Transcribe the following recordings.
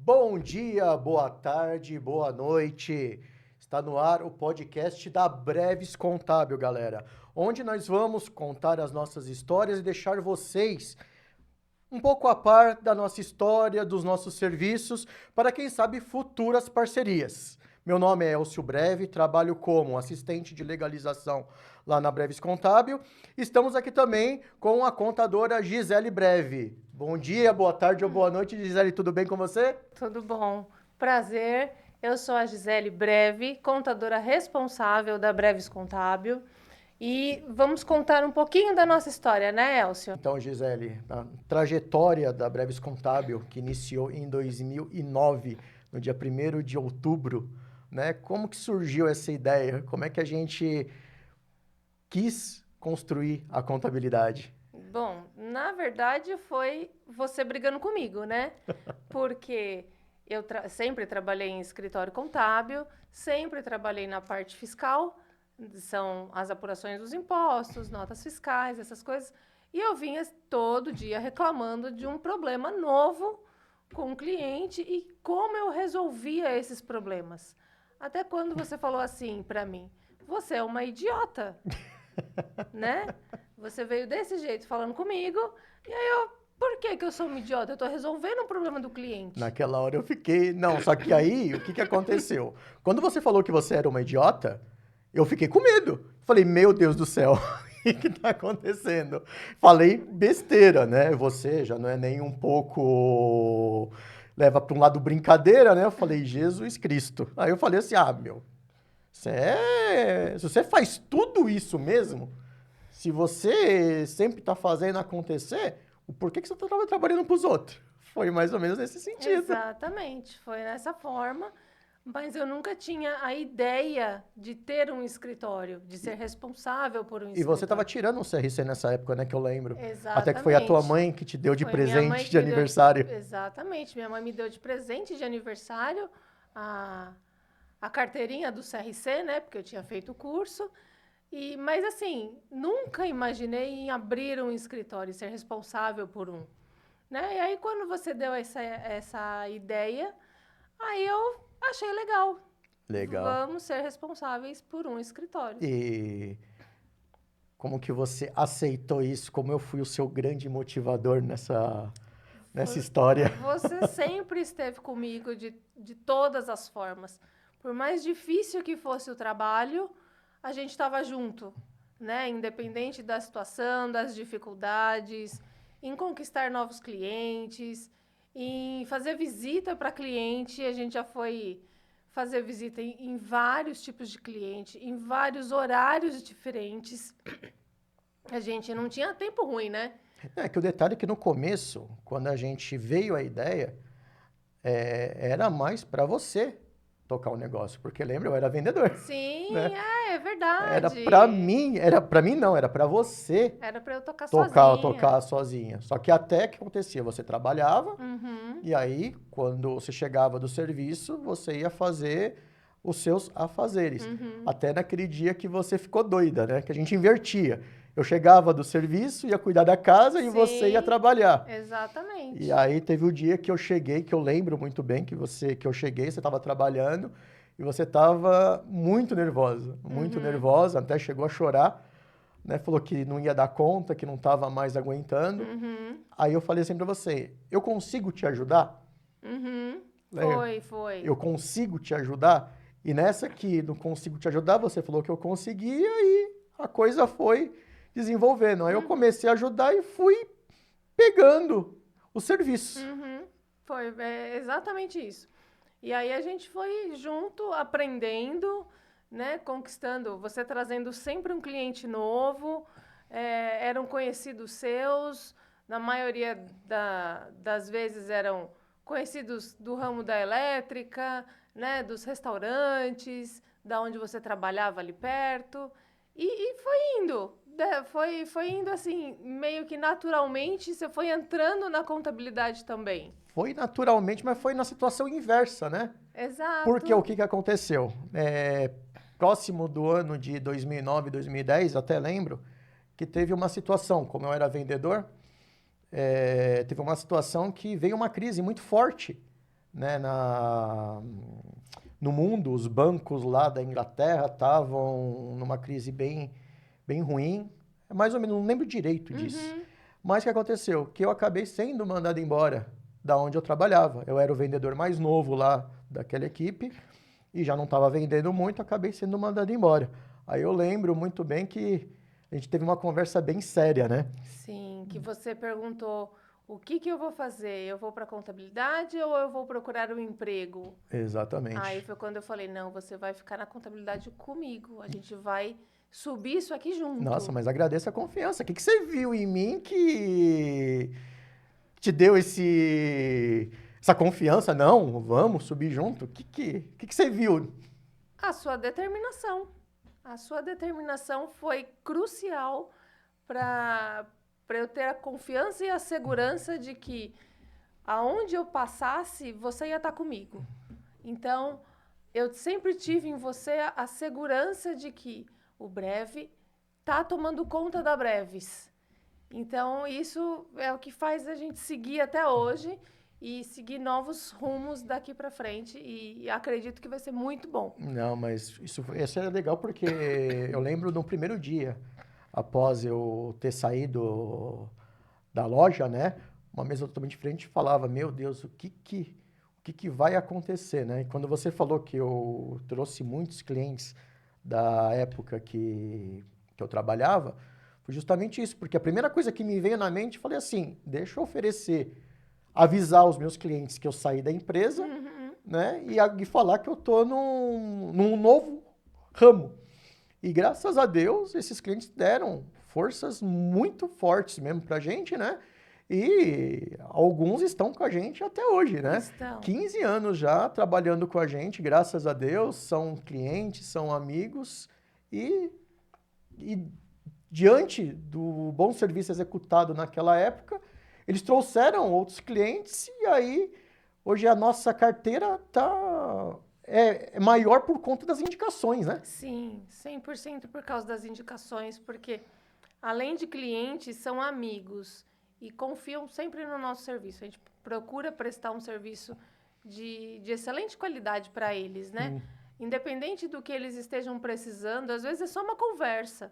Bom dia, boa tarde, boa noite. Está no ar o podcast da Breves Contábil, galera, onde nós vamos contar as nossas histórias e deixar vocês um pouco a par da nossa história, dos nossos serviços, para quem sabe futuras parcerias. Meu nome é Elcio Breve, trabalho como assistente de legalização lá na Breves Contábil. Estamos aqui também com a contadora Gisele Breve. Bom dia, boa tarde ou boa noite, Gisele, tudo bem com você? Tudo bom. Prazer. Eu sou a Gisele Breve, contadora responsável da Breves Contábil. E vamos contar um pouquinho da nossa história, né, Elcio? Então, Gisele, a trajetória da Breves Contábil, que iniciou em 2009, no dia 1º de outubro, né? Como que surgiu essa ideia? Como é que a gente quis construir a contabilidade? Bom, na verdade foi você brigando comigo, né? Porque eu sempre trabalhei em escritório contábil, sempre trabalhei na parte fiscal, são as apurações dos impostos, notas fiscais, essas coisas. E eu vinha todo dia reclamando de um problema novo com o cliente e como eu resolvia esses problemas. Até quando você falou assim para mim, você é uma idiota, né? Você veio desse jeito falando comigo, e aí por que eu sou uma idiota? Eu tô resolvendo um problema do cliente. Naquela hora eu fiquei. Não, só que aí, o que aconteceu? Quando você falou que você era uma idiota, eu fiquei com medo. Falei, meu Deus do céu, o que tá acontecendo? Falei besteira, né? Você já não é nem um pouco. Leva para um lado brincadeira, né? Eu falei, Jesus Cristo. Aí eu falei assim: se você faz tudo isso mesmo, se você sempre tá fazendo acontecer, por que você tá trabalhando pros outros? Foi mais ou menos nesse sentido. Exatamente, foi dessa forma, mas eu nunca tinha a ideia de ter um escritório, de ser responsável por um E você estava escritório. tirando um CRC nessa época, né, que eu lembro. Até que foi a tua Exatamente. mãe que te deu de Foi minha mãe presente que de me deu. aniversário. Exatamente, minha mãe me deu de presente de aniversário a, a carteirinha do CRC, né? Porque eu tinha feito o curso. Mas assim, nunca imaginei em abrir um escritório e ser responsável por um. Né? E aí, quando você deu essa ideia, aí eu achei legal. Legal. Vamos ser responsáveis por um escritório. E como que você aceitou isso? Como eu fui o seu grande motivador nessa história? Você sempre esteve comigo de todas as formas. Por mais difícil que fosse o trabalho, a gente estava junto, né? Independente da situação, das dificuldades, em conquistar novos clientes, em fazer visita para cliente. A gente já foi fazer visita em vários tipos de cliente, em vários horários diferentes. A gente não tinha tempo ruim, né? É que o detalhe é que no começo, quando a gente veio a ideia, era mais para você tocar o negócio, porque lembra, eu era vendedor, Sim, né? é Era para verdade. mim, não, era para você Era para eu tocar tocar sozinha. sozinha. Só que até que acontecia, você trabalhava, Uhum, e aí, quando você chegava do serviço, você ia fazer os seus afazeres. uhum. Até naquele dia que você ficou doida, né? Que a gente invertia. Eu chegava do serviço, ia cuidar da casa e você ia Sim, trabalhar. E exatamente. aí teve o dia que eu cheguei, que eu lembro muito bem que eu cheguei, você estava trabalhando e você estava muito Uhum, nervosa, até chegou a chorar, né? Falou que não ia dar conta, que não estava mais aguentando. uhum, Aí eu falei assim pra você, eu consigo te ajudar? uhum. Né? Foi. Eu consigo te ajudar? E nessa que não consigo te ajudar, você falou que eu conseguia e a coisa foi desenvolvendo. Aí eu Uhum, comecei a ajudar e fui pegando o serviço. uhum. Foi exatamente isso. E aí a gente foi junto, aprendendo, né, conquistando, você trazendo sempre um cliente novo, eram conhecidos seus, na maioria das vezes eram conhecidos do ramo da elétrica, né, dos restaurantes, da onde você trabalhava ali perto, e foi indo, né, foi indo assim, meio que naturalmente, você foi entrando na contabilidade também. Foi naturalmente, mas foi na situação inversa, né? Porque o Exato. que aconteceu? Próximo do ano de 2009, 2010, até lembro, que teve uma situação, como eu era vendedor, teve uma situação que veio uma crise muito forte né, no mundo, os bancos lá da Inglaterra estavam numa crise bem ruim. Mais ou menos, não lembro direito disso. Uhum. Mas o que aconteceu? Que eu acabei sendo mandado embora da onde eu trabalhava. Eu era o vendedor mais novo lá daquela equipe e já não estava vendendo muito, acabei sendo mandado embora. Aí eu lembro muito bem que a gente teve uma conversa bem séria, né? Sim, que você perguntou o que que eu vou fazer? Eu vou para contabilidade ou eu vou procurar um emprego? Aí Exatamente. foi quando eu falei, não, você vai ficar na contabilidade comigo. A gente vai subir isso aqui Nossa, junto. mas agradeço a confiança. O que que você viu em mim que te deu essa confiança? Não, vamos subir junto. O que que você viu? A sua determinação. A sua determinação foi crucial para eu ter a confiança e a segurança de que aonde eu passasse, você ia estar comigo. Então, eu sempre tive em você a segurança de que o Breve tá tomando conta da Breves. Então, isso é o que faz a gente seguir até hoje e seguir novos rumos daqui para frente. E acredito que vai ser muito bom. Não, mas isso era legal porque eu lembro no primeiro dia, após eu ter saído da loja, né? Uma mesa totalmente diferente falava, meu Deus, o que que vai acontecer, né? E quando você falou que eu trouxe muitos clientes da época que eu trabalhava, foi justamente isso, porque a primeira coisa que me veio na mente, falei assim, deixa eu oferecer, avisar os meus clientes que eu saí da empresa, Uhum. né? E falar que eu tô num novo ramo. E graças a Deus, esses clientes deram forças muito fortes mesmo pra gente, né? E alguns estão com a gente até hoje, né? Estão. 15 anos já trabalhando com a gente, graças a Deus, são clientes, são amigos e diante do bom serviço executado naquela época, eles trouxeram outros clientes e aí hoje a nossa carteira é maior por conta das indicações, né? Sim, 100% por causa das indicações, porque além de clientes, são amigos e confiam sempre no nosso serviço. A gente procura prestar um serviço de excelente qualidade para eles, né? Sim. Independente do que eles estejam precisando, às vezes é só uma conversa.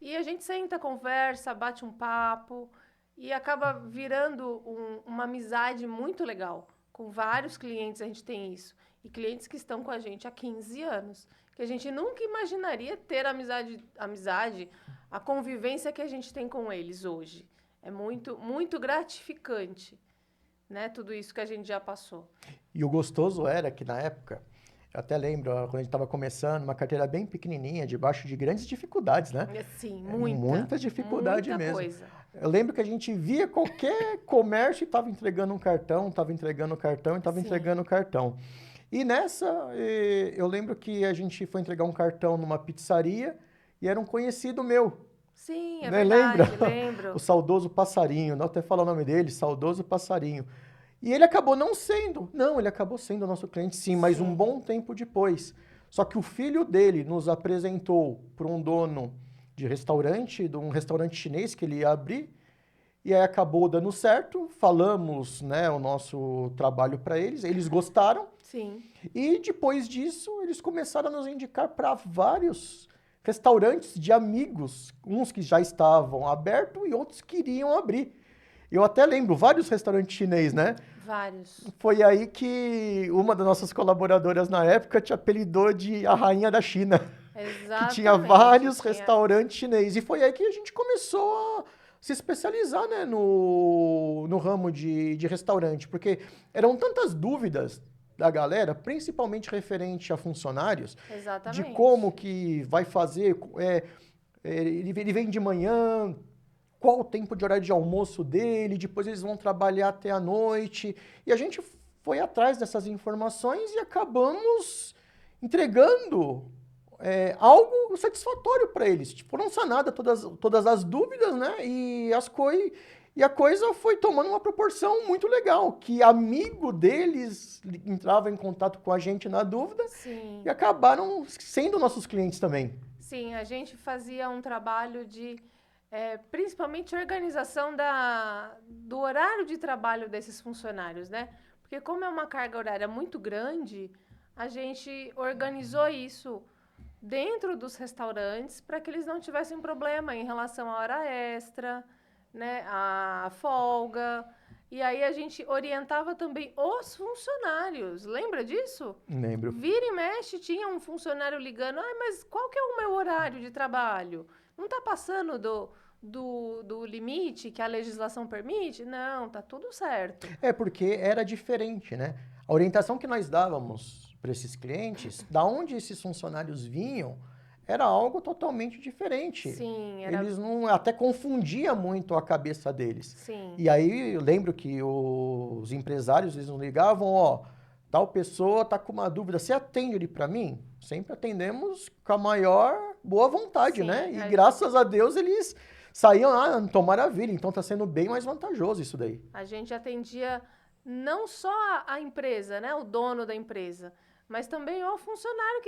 E a gente senta, conversa, bate um papo e acaba virando uma amizade muito legal. Com vários clientes a gente tem isso. E clientes que estão com a gente há 15 anos. Que a gente nunca imaginaria ter amizade, a convivência que a gente tem com eles hoje. É muito, muito gratificante, né? Tudo isso que a gente já passou. E o gostoso era que na época, eu até lembro, quando a gente estava começando, uma carteira bem pequenininha, debaixo de grandes dificuldades, né? Sim, Muita dificuldade muita mesmo. coisa. Eu lembro que a gente via qualquer comércio e estava entregando um cartão, estava entregando cartão e estava Sim, entregando cartão. E nessa, eu lembro que a gente foi entregar um cartão numa pizzaria e era um conhecido meu, sim, é né? Lembra? verdade, lembro. O saudoso Passarinho, não até falar o nome dele, saudoso Passarinho. E ele acabou não sendo. Não, ele acabou sendo nosso cliente sim, mas um Sim. bom tempo depois. Só que o filho dele nos apresentou para um dono de restaurante, de um restaurante chinês que ele ia abrir, e aí acabou dando certo. Falamos, né, o nosso trabalho para eles, eles gostaram, Sim, e depois disso eles começaram a nos indicar para vários restaurantes de amigos, uns que já estavam abertos e outros que iriam abrir. Eu até lembro, vários restaurantes chineses, né? vários. Foi aí que uma das nossas colaboradoras na época te apelidou de a rainha da China, que tinha Exatamente. vários Tinha. restaurantes chineses. E foi aí que a gente começou a se especializar, né, no ramo de restaurante, porque eram tantas dúvidas da galera, principalmente referente a funcionários, de como Exatamente. que vai fazer, ele vem de manhã, qual o tempo de horário de almoço dele, depois eles vão trabalhar até a noite. E a gente foi atrás dessas informações e acabamos entregando algo satisfatório para eles. Tipo, foram sanadas todas as dúvidas, né? E a coisa foi tomando uma proporção muito legal, que amigo deles entrava em contato com a gente na dúvida e Sim. acabaram sendo nossos clientes também. Sim, a gente fazia um trabalho principalmente organização do horário de trabalho desses funcionários, né? Porque como é uma carga horária muito grande, a gente organizou isso dentro dos restaurantes para que eles não tivessem problema em relação à hora extra, né, à folga. E aí a gente orientava também os funcionários. Lembra disso? Lembro. Vira e mexe, tinha um funcionário ligando, mas qual que é o meu horário de trabalho? Não está passando do limite que a legislação permite? Não, tá tudo certo. É porque era diferente, né? A orientação que nós dávamos para esses clientes, da onde esses funcionários vinham, era algo totalmente diferente. Sim, Eles não até confundia muito a cabeça deles. Sim. E aí eu lembro que os empresários eles nos ligavam, ó, tal pessoa tá com uma dúvida, você atende ele para mim? Sempre atendemos com a maior boa vontade, Sim, né? E graças a Deus eles saíam, então maravilha, então tá sendo bem mais vantajoso isso daí. A gente atendia não só a empresa, né, o dono da empresa, mas também o funcionário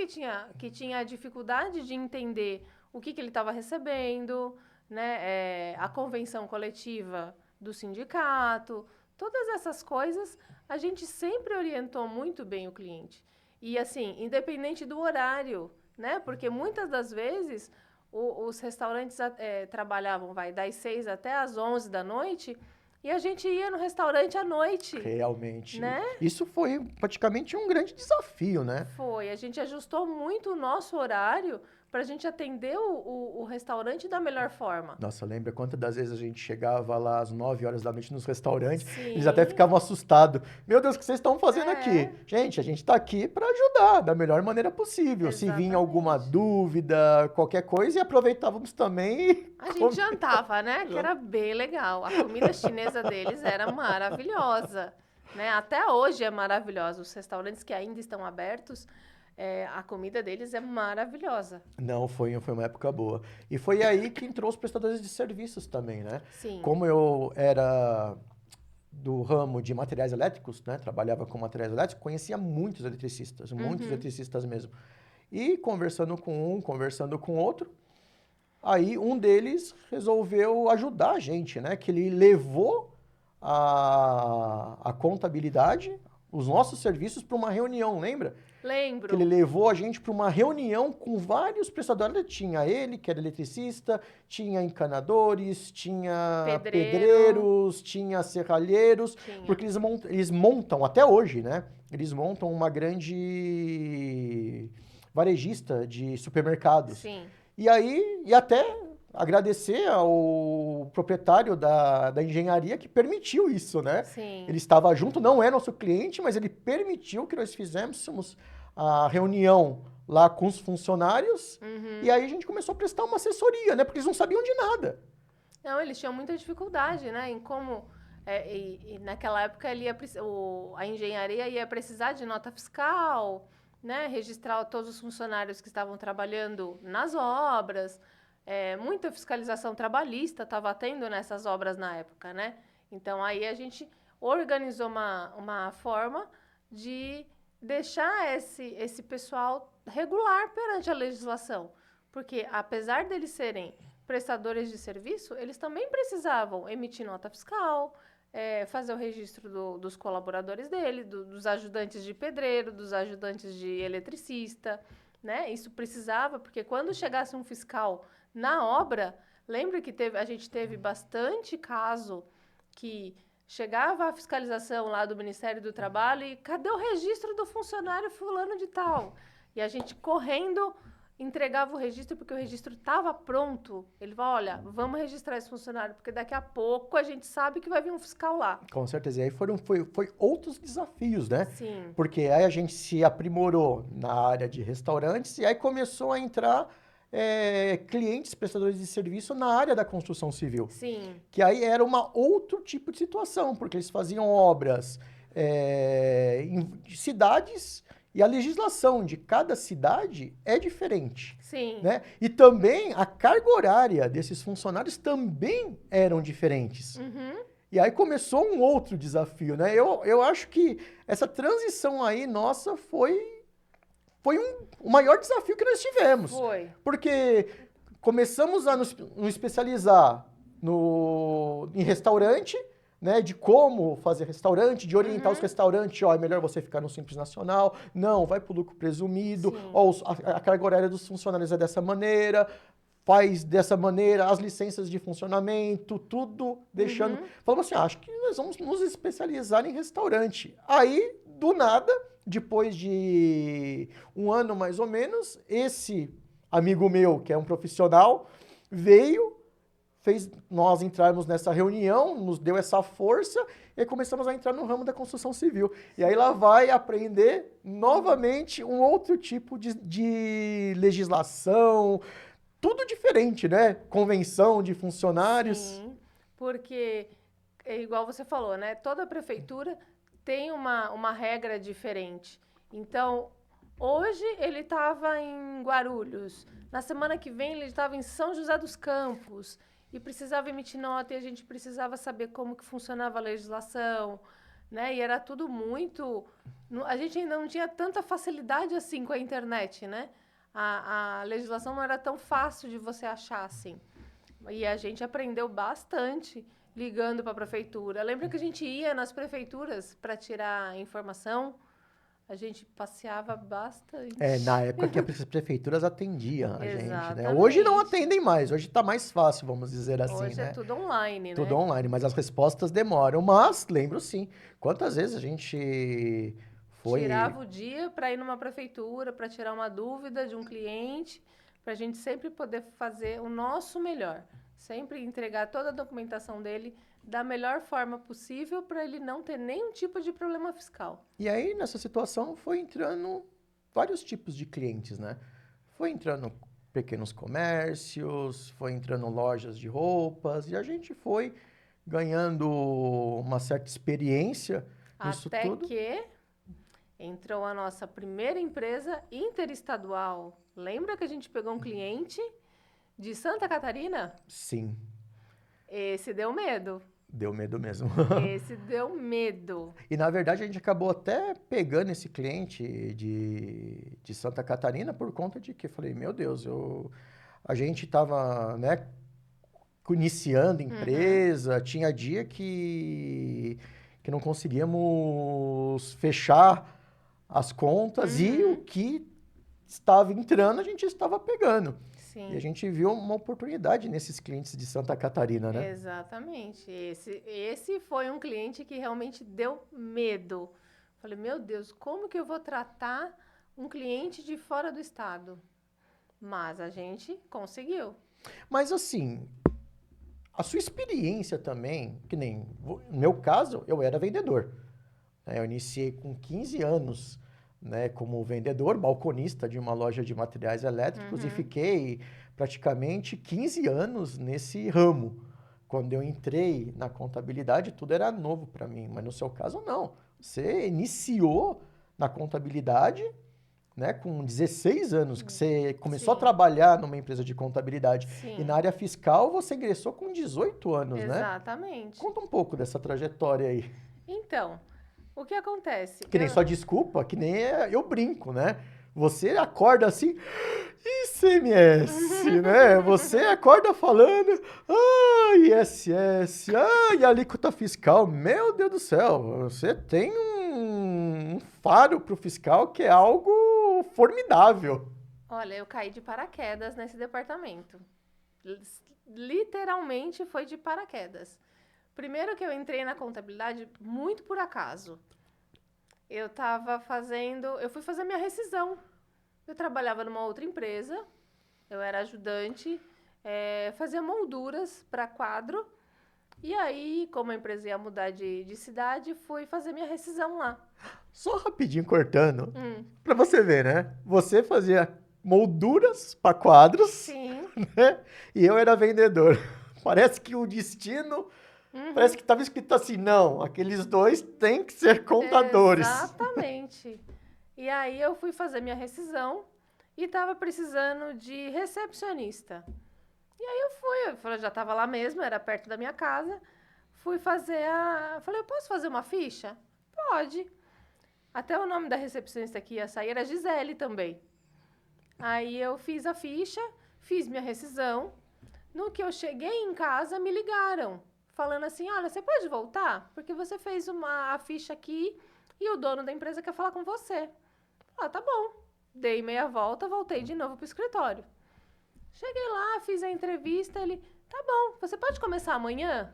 que tinha a dificuldade de entender o que ele estava recebendo, né, a convenção coletiva do sindicato, todas essas coisas a gente sempre orientou muito bem o cliente. E assim, independente do horário, né, porque muitas das vezes os restaurantes trabalhavam, das 6 até as 11 da noite, e a gente ia no restaurante à noite. Realmente. Né? Isso foi praticamente um grande desafio, né? Foi. A gente ajustou muito o nosso horário para a gente atender o restaurante da melhor forma. Nossa, lembra quantas das vezes a gente chegava lá às 9 horas da noite nos restaurantes, Sim. eles até ficavam assustados. Meu Deus, o que vocês estão fazendo É. aqui? Gente, a gente está aqui para ajudar da melhor maneira possível. Se vinha alguma dúvida, qualquer coisa, e aproveitávamos também. A gente jantava, né? Que era bem legal. A comida chinesa deles era maravilhosa, né? Até hoje é maravilhosa. Os restaurantes que ainda estão abertos, a comida deles é maravilhosa. Não, foi uma época boa. E foi aí que entrou os prestadores de serviços também, né? Sim. Como eu era do ramo de materiais elétricos, né? Trabalhava com materiais elétricos, conhecia muitos eletricistas mesmo. E conversando com um, conversando com outro, aí um deles resolveu ajudar a gente, né? Que ele levou a contabilidade, os nossos serviços para uma reunião, lembra? Lembro. Que ele levou a gente para uma reunião com vários prestadores. Tinha ele, que era eletricista, tinha encanadores, tinha pedreiros, tinha serralheiros, porque eles montam, até hoje, né? Eles montam uma grande varejista de supermercados. Sim. E aí, e até agradecer ao proprietário da engenharia que permitiu isso, né? Sim. Ele estava junto, não é nosso cliente, mas ele permitiu que nós fizéssemos a reunião lá com os funcionários. E aí a gente começou a prestar uma assessoria, né? Porque eles não sabiam de nada. Não, eles tinham muita dificuldade, né? Em como... e naquela época a engenharia ia precisar de nota fiscal, né? Registrar todos os funcionários que estavam trabalhando nas obras. Muita fiscalização trabalhista estava tendo nessas obras na época, né? Então, aí a gente organizou uma forma de deixar esse pessoal regular perante a legislação. Porque, apesar deles serem prestadores de serviço, eles também precisavam emitir nota fiscal, fazer o registro dos colaboradores dele, dos ajudantes de pedreiro, dos ajudantes de eletricista, né? Isso precisava, porque quando chegasse um fiscal na obra, lembra que a gente teve bastante caso que chegava a fiscalização lá do Ministério do Trabalho e cadê o registro do funcionário fulano de tal? E a gente correndo entregava o registro porque o registro estava pronto. Ele falou, olha, vamos registrar esse funcionário porque daqui a pouco a gente sabe que vai vir um fiscal lá. Com certeza. E aí foi outros desafios, né? Sim. Porque aí a gente se aprimorou na área de restaurantes e aí começou a entrar clientes, prestadores de serviço na área da construção civil. Sim. Que aí era outro tipo de situação, porque eles faziam obras em cidades e a legislação de cada cidade é diferente. Sim. Né? E também a carga horária desses funcionários também eram diferentes. E aí começou um outro desafio, né? Eu acho que essa transição aí nossa foi o maior desafio que nós tivemos. Foi. Porque começamos a nos especializar em restaurante, né, de como fazer restaurante, de orientar os Uhum. restaurantes, ó, é melhor você ficar no Simples Nacional, não, vai pro lucro presumido, Sim. ó, a carga horária dos funcionários é dessa maneira, faz dessa maneira, as licenças de funcionamento, tudo deixando... Uhum. Falamos assim, acho que nós vamos nos especializar em restaurante. Aí, do nada, depois de um ano mais ou menos, esse amigo meu, que é um profissional, veio, fez nós entrarmos nessa reunião, nos deu essa força e aí começamos a entrar no ramo da construção civil. E aí lá vai aprender novamente um outro tipo de legislação, tudo diferente, né? Convenção de funcionários. Sim, porque é igual você falou, né? Toda prefeitura tem uma regra diferente. Então, hoje ele estava em Guarulhos, na semana que vem ele estava em São José dos Campos e precisava emitir nota e a gente precisava saber como que funcionava a legislação, né? E era tudo muito... A gente ainda não tinha tanta facilidade assim com a internet, né? A legislação não era tão fácil de você achar assim. E a gente aprendeu bastante ligando para a prefeitura. Lembra que a gente ia nas prefeituras para tirar informação? A gente passeava bastante. Na época que as prefeituras atendiam a gente, né? Hoje não Exatamente. atendem mais, hoje está mais fácil, vamos dizer assim, Hoje é né? tudo online, Tudo né? online, mas as respostas demoram. Mas lembro sim, quantas vezes a gente foi... Tirava o dia para ir numa prefeitura, para tirar uma dúvida de um cliente, para a gente sempre poder fazer o nosso melhor. Sempre entregar toda a documentação dele da melhor forma possível para ele não ter nenhum tipo de problema fiscal. E aí, nessa situação, foi entrando vários tipos de clientes, né? Foi entrando pequenos comércios, foi entrando lojas de roupas, e a gente foi ganhando uma certa experiência nisso Até tudo. que entrou a nossa primeira empresa interestadual. Lembra que a gente pegou um cliente de Santa Catarina? Sim, Esse deu medo. deu medo mesmo. Esse deu medo. E na verdade a gente acabou até pegando esse cliente de Santa Catarina por conta de que eu falei, meu Deus, a gente estava, né, iniciando empresa, tinha dia que não conseguíamos fechar as contas e o que estava entrando a gente estava pegando. E a Sim, gente viu uma oportunidade nesses clientes de Santa Catarina, né? exatamente. Esse foi um cliente que realmente deu medo. Falei, meu Deus, como que eu vou tratar um cliente de fora do estado? Mas a gente conseguiu. Mas assim, a sua experiência também, que nem no meu caso, eu era vendedor, né? Eu iniciei com 15 anos, né, como vendedor, balconista de uma loja de materiais elétricos e fiquei praticamente 15 anos nesse ramo. Quando eu entrei na contabilidade, tudo era novo para mim, mas no seu caso não. Você iniciou na contabilidade, né, com 16 anos, que você começou a Sim, trabalhar numa empresa de contabilidade e na sim, área fiscal você ingressou com 18 anos, né? exatamente. Conta um pouco dessa trajetória aí. Então, o que acontece? Que nem só desculpa, que nem eu brinco, né? Você acorda assim, ICMS, né? Você acorda falando, ISS, alíquota fiscal. Meu Deus do céu, você tem um faro pro fiscal que é algo formidável. Olha, eu caí de paraquedas nesse departamento. Literalmente foi de paraquedas. Primeiro que eu entrei na contabilidade muito por acaso. Eu fui fazer minha rescisão. Eu trabalhava numa outra empresa, eu era ajudante, fazia molduras para quadro. E aí, como a empresa ia mudar de cidade, fui fazer minha rescisão lá. Só rapidinho cortando, pra você ver, né? Você fazia molduras para quadros, Sim. né? E eu era vendedor. Parece que o destino, parece que estava escrito assim, não, aqueles dois têm que ser contadores. Exatamente. E aí eu fui fazer minha rescisão e estava precisando de recepcionista. E aí eu falei, já estava lá mesmo, era perto da minha casa. Fui fazer Falei, eu posso fazer uma ficha? Pode. Até o nome da recepcionista que ia sair era Gisele também. Aí eu fiz a ficha, fiz minha rescisão. No que eu cheguei em casa, me ligaram. falando assim, olha, você pode voltar? Porque você fez a ficha aqui e o dono da empresa quer falar com você. Ah, tá bom. Dei meia volta, voltei de novo pro escritório. Cheguei lá, fiz a entrevista, ele, tá bom, você pode começar amanhã?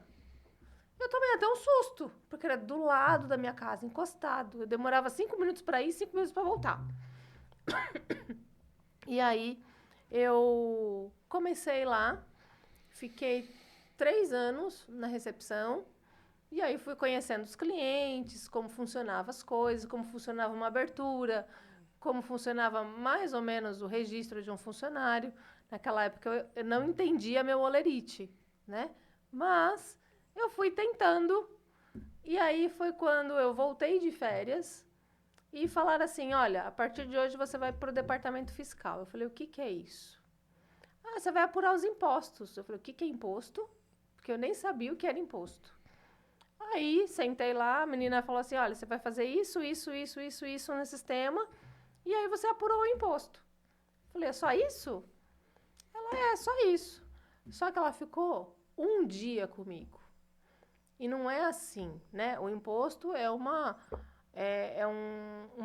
Eu tomei até um susto, porque era do lado da minha casa, encostado. Eu demorava 5 minutos para ir, 5 minutos para voltar. E aí, eu comecei lá, fiquei 3 anos na recepção, e aí fui conhecendo os clientes, como funcionavam as coisas, como funcionava uma abertura, como funcionava mais ou menos o registro de um funcionário. Naquela época eu não entendia meu holerite, né? Mas eu fui tentando, e aí foi quando eu voltei de férias e falaram assim, olha, a partir de hoje você vai para o departamento fiscal. Eu falei, o que que é isso? Ah, você vai apurar os impostos. Eu falei, o que que é imposto? Porque eu nem sabia o que era imposto. Aí, sentei lá, a menina falou assim, olha, você vai fazer isso no sistema, e aí você apurou o imposto. Eu falei, é só isso? Ela, é só isso. Só que ela ficou um dia comigo. E não é assim, né? O imposto é um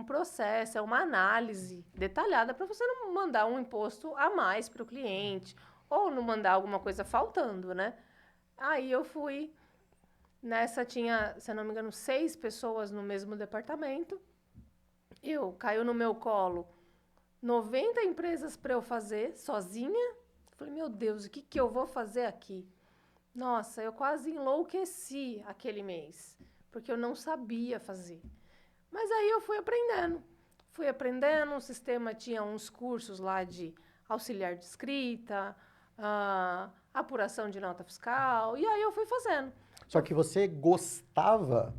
processo, é uma análise detalhada para você não mandar um imposto a mais para o cliente, ou não mandar alguma coisa faltando, né? Aí eu fui, nessa tinha, se eu não me engano, 6 pessoas no mesmo departamento. Caiu no meu colo 90 empresas para eu fazer sozinha. Falei, meu Deus, o que que eu vou fazer aqui? Nossa, eu quase enlouqueci aquele mês, porque eu não sabia fazer. Mas aí eu fui aprendendo. Fui aprendendo, o sistema tinha uns cursos lá de auxiliar de escrita, apuração de nota fiscal, e aí eu fui fazendo. Só que você gostava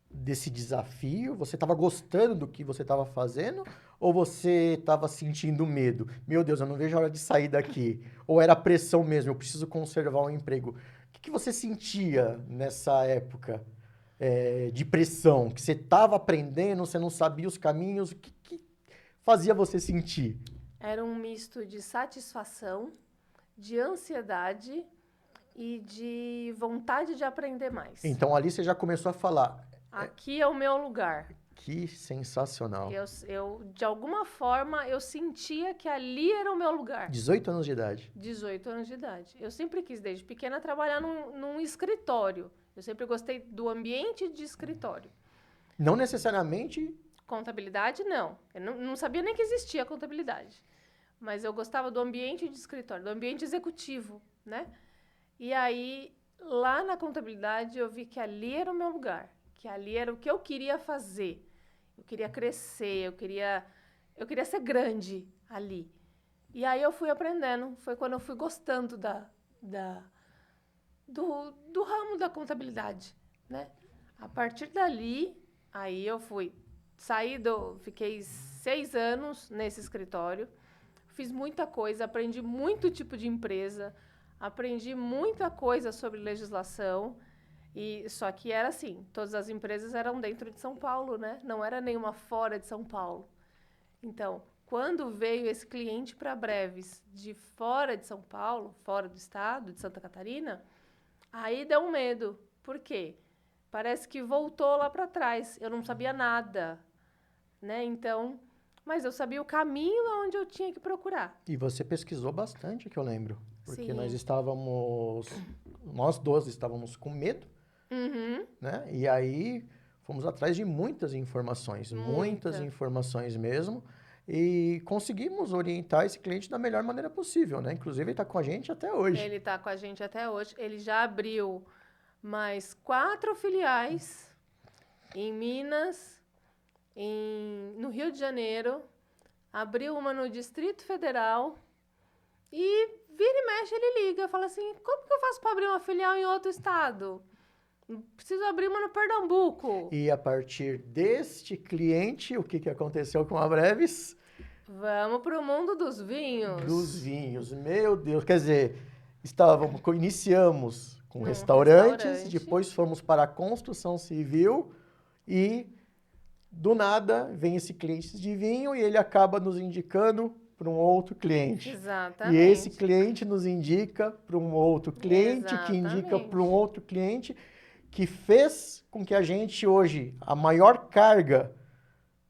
desse desafio? Você estava gostando do que você estava fazendo? Ou você estava sentindo medo? Meu Deus, eu não vejo a hora de sair daqui. Ou era pressão mesmo, eu preciso conservar um emprego. O que você sentia nessa época de pressão? Que você estava aprendendo, você não sabia os caminhos? O que fazia você sentir? Era um misto de satisfação, de ansiedade e de vontade de aprender mais. Então ali você já começou a falar. Aqui é o meu lugar. Que sensacional. De alguma forma, eu sentia que ali era o meu lugar. 18 anos de idade. 18 anos de idade. Eu sempre quis, desde pequena, trabalhar num escritório. Eu sempre gostei do ambiente de escritório. Não necessariamente... Contabilidade, não. Eu não sabia nem que existia contabilidade. Mas eu gostava do ambiente de escritório, do ambiente executivo, né? E aí, lá na contabilidade, eu vi que ali era o meu lugar. Que ali era o que eu queria fazer. Eu queria crescer, eu queria ser grande ali. E aí eu fui aprendendo. Foi quando eu fui gostando do ramo da contabilidade, né? A partir dali, aí eu fiquei 6 anos nesse escritório, fiz muita coisa, aprendi muito tipo de empresa, aprendi muita coisa sobre legislação. Só que era assim, todas as empresas eram dentro de São Paulo, né? Não era nenhuma fora de São Paulo. Então, quando veio esse cliente para Breves de fora de São Paulo, fora do estado, de Santa Catarina, aí deu um medo. Por quê? Parece que voltou lá para trás. Eu não sabia nada, né? Então, mas eu sabia o caminho onde eu tinha que procurar. E você pesquisou bastante, que eu lembro. Porque Sim. Nós 12 estávamos com medo. Uhum. Né? E aí fomos atrás de muitas informações mesmo, e conseguimos orientar esse cliente da melhor maneira possível, né? Inclusive ele está com a gente até hoje. Ele está com a gente até hoje. Ele já abriu mais 4 filiais em Minas, no Rio de Janeiro, abriu uma no Distrito Federal e vira e mexe ele liga, fala assim, como que eu faço para abrir uma filial em outro estado? Preciso abrir uma no Pernambuco. E a partir deste cliente, o que aconteceu com a Breves? Vamos para o mundo dos vinhos. Dos vinhos, meu Deus. Quer dizer, iniciamos com restaurantes, depois fomos para a construção civil e, do nada, vem esse cliente de vinho e ele acaba nos indicando para um outro cliente. Exatamente. E esse cliente nos indica para um outro cliente, que indica para um Exatamente. outro cliente, que fez com que a gente hoje, a maior carga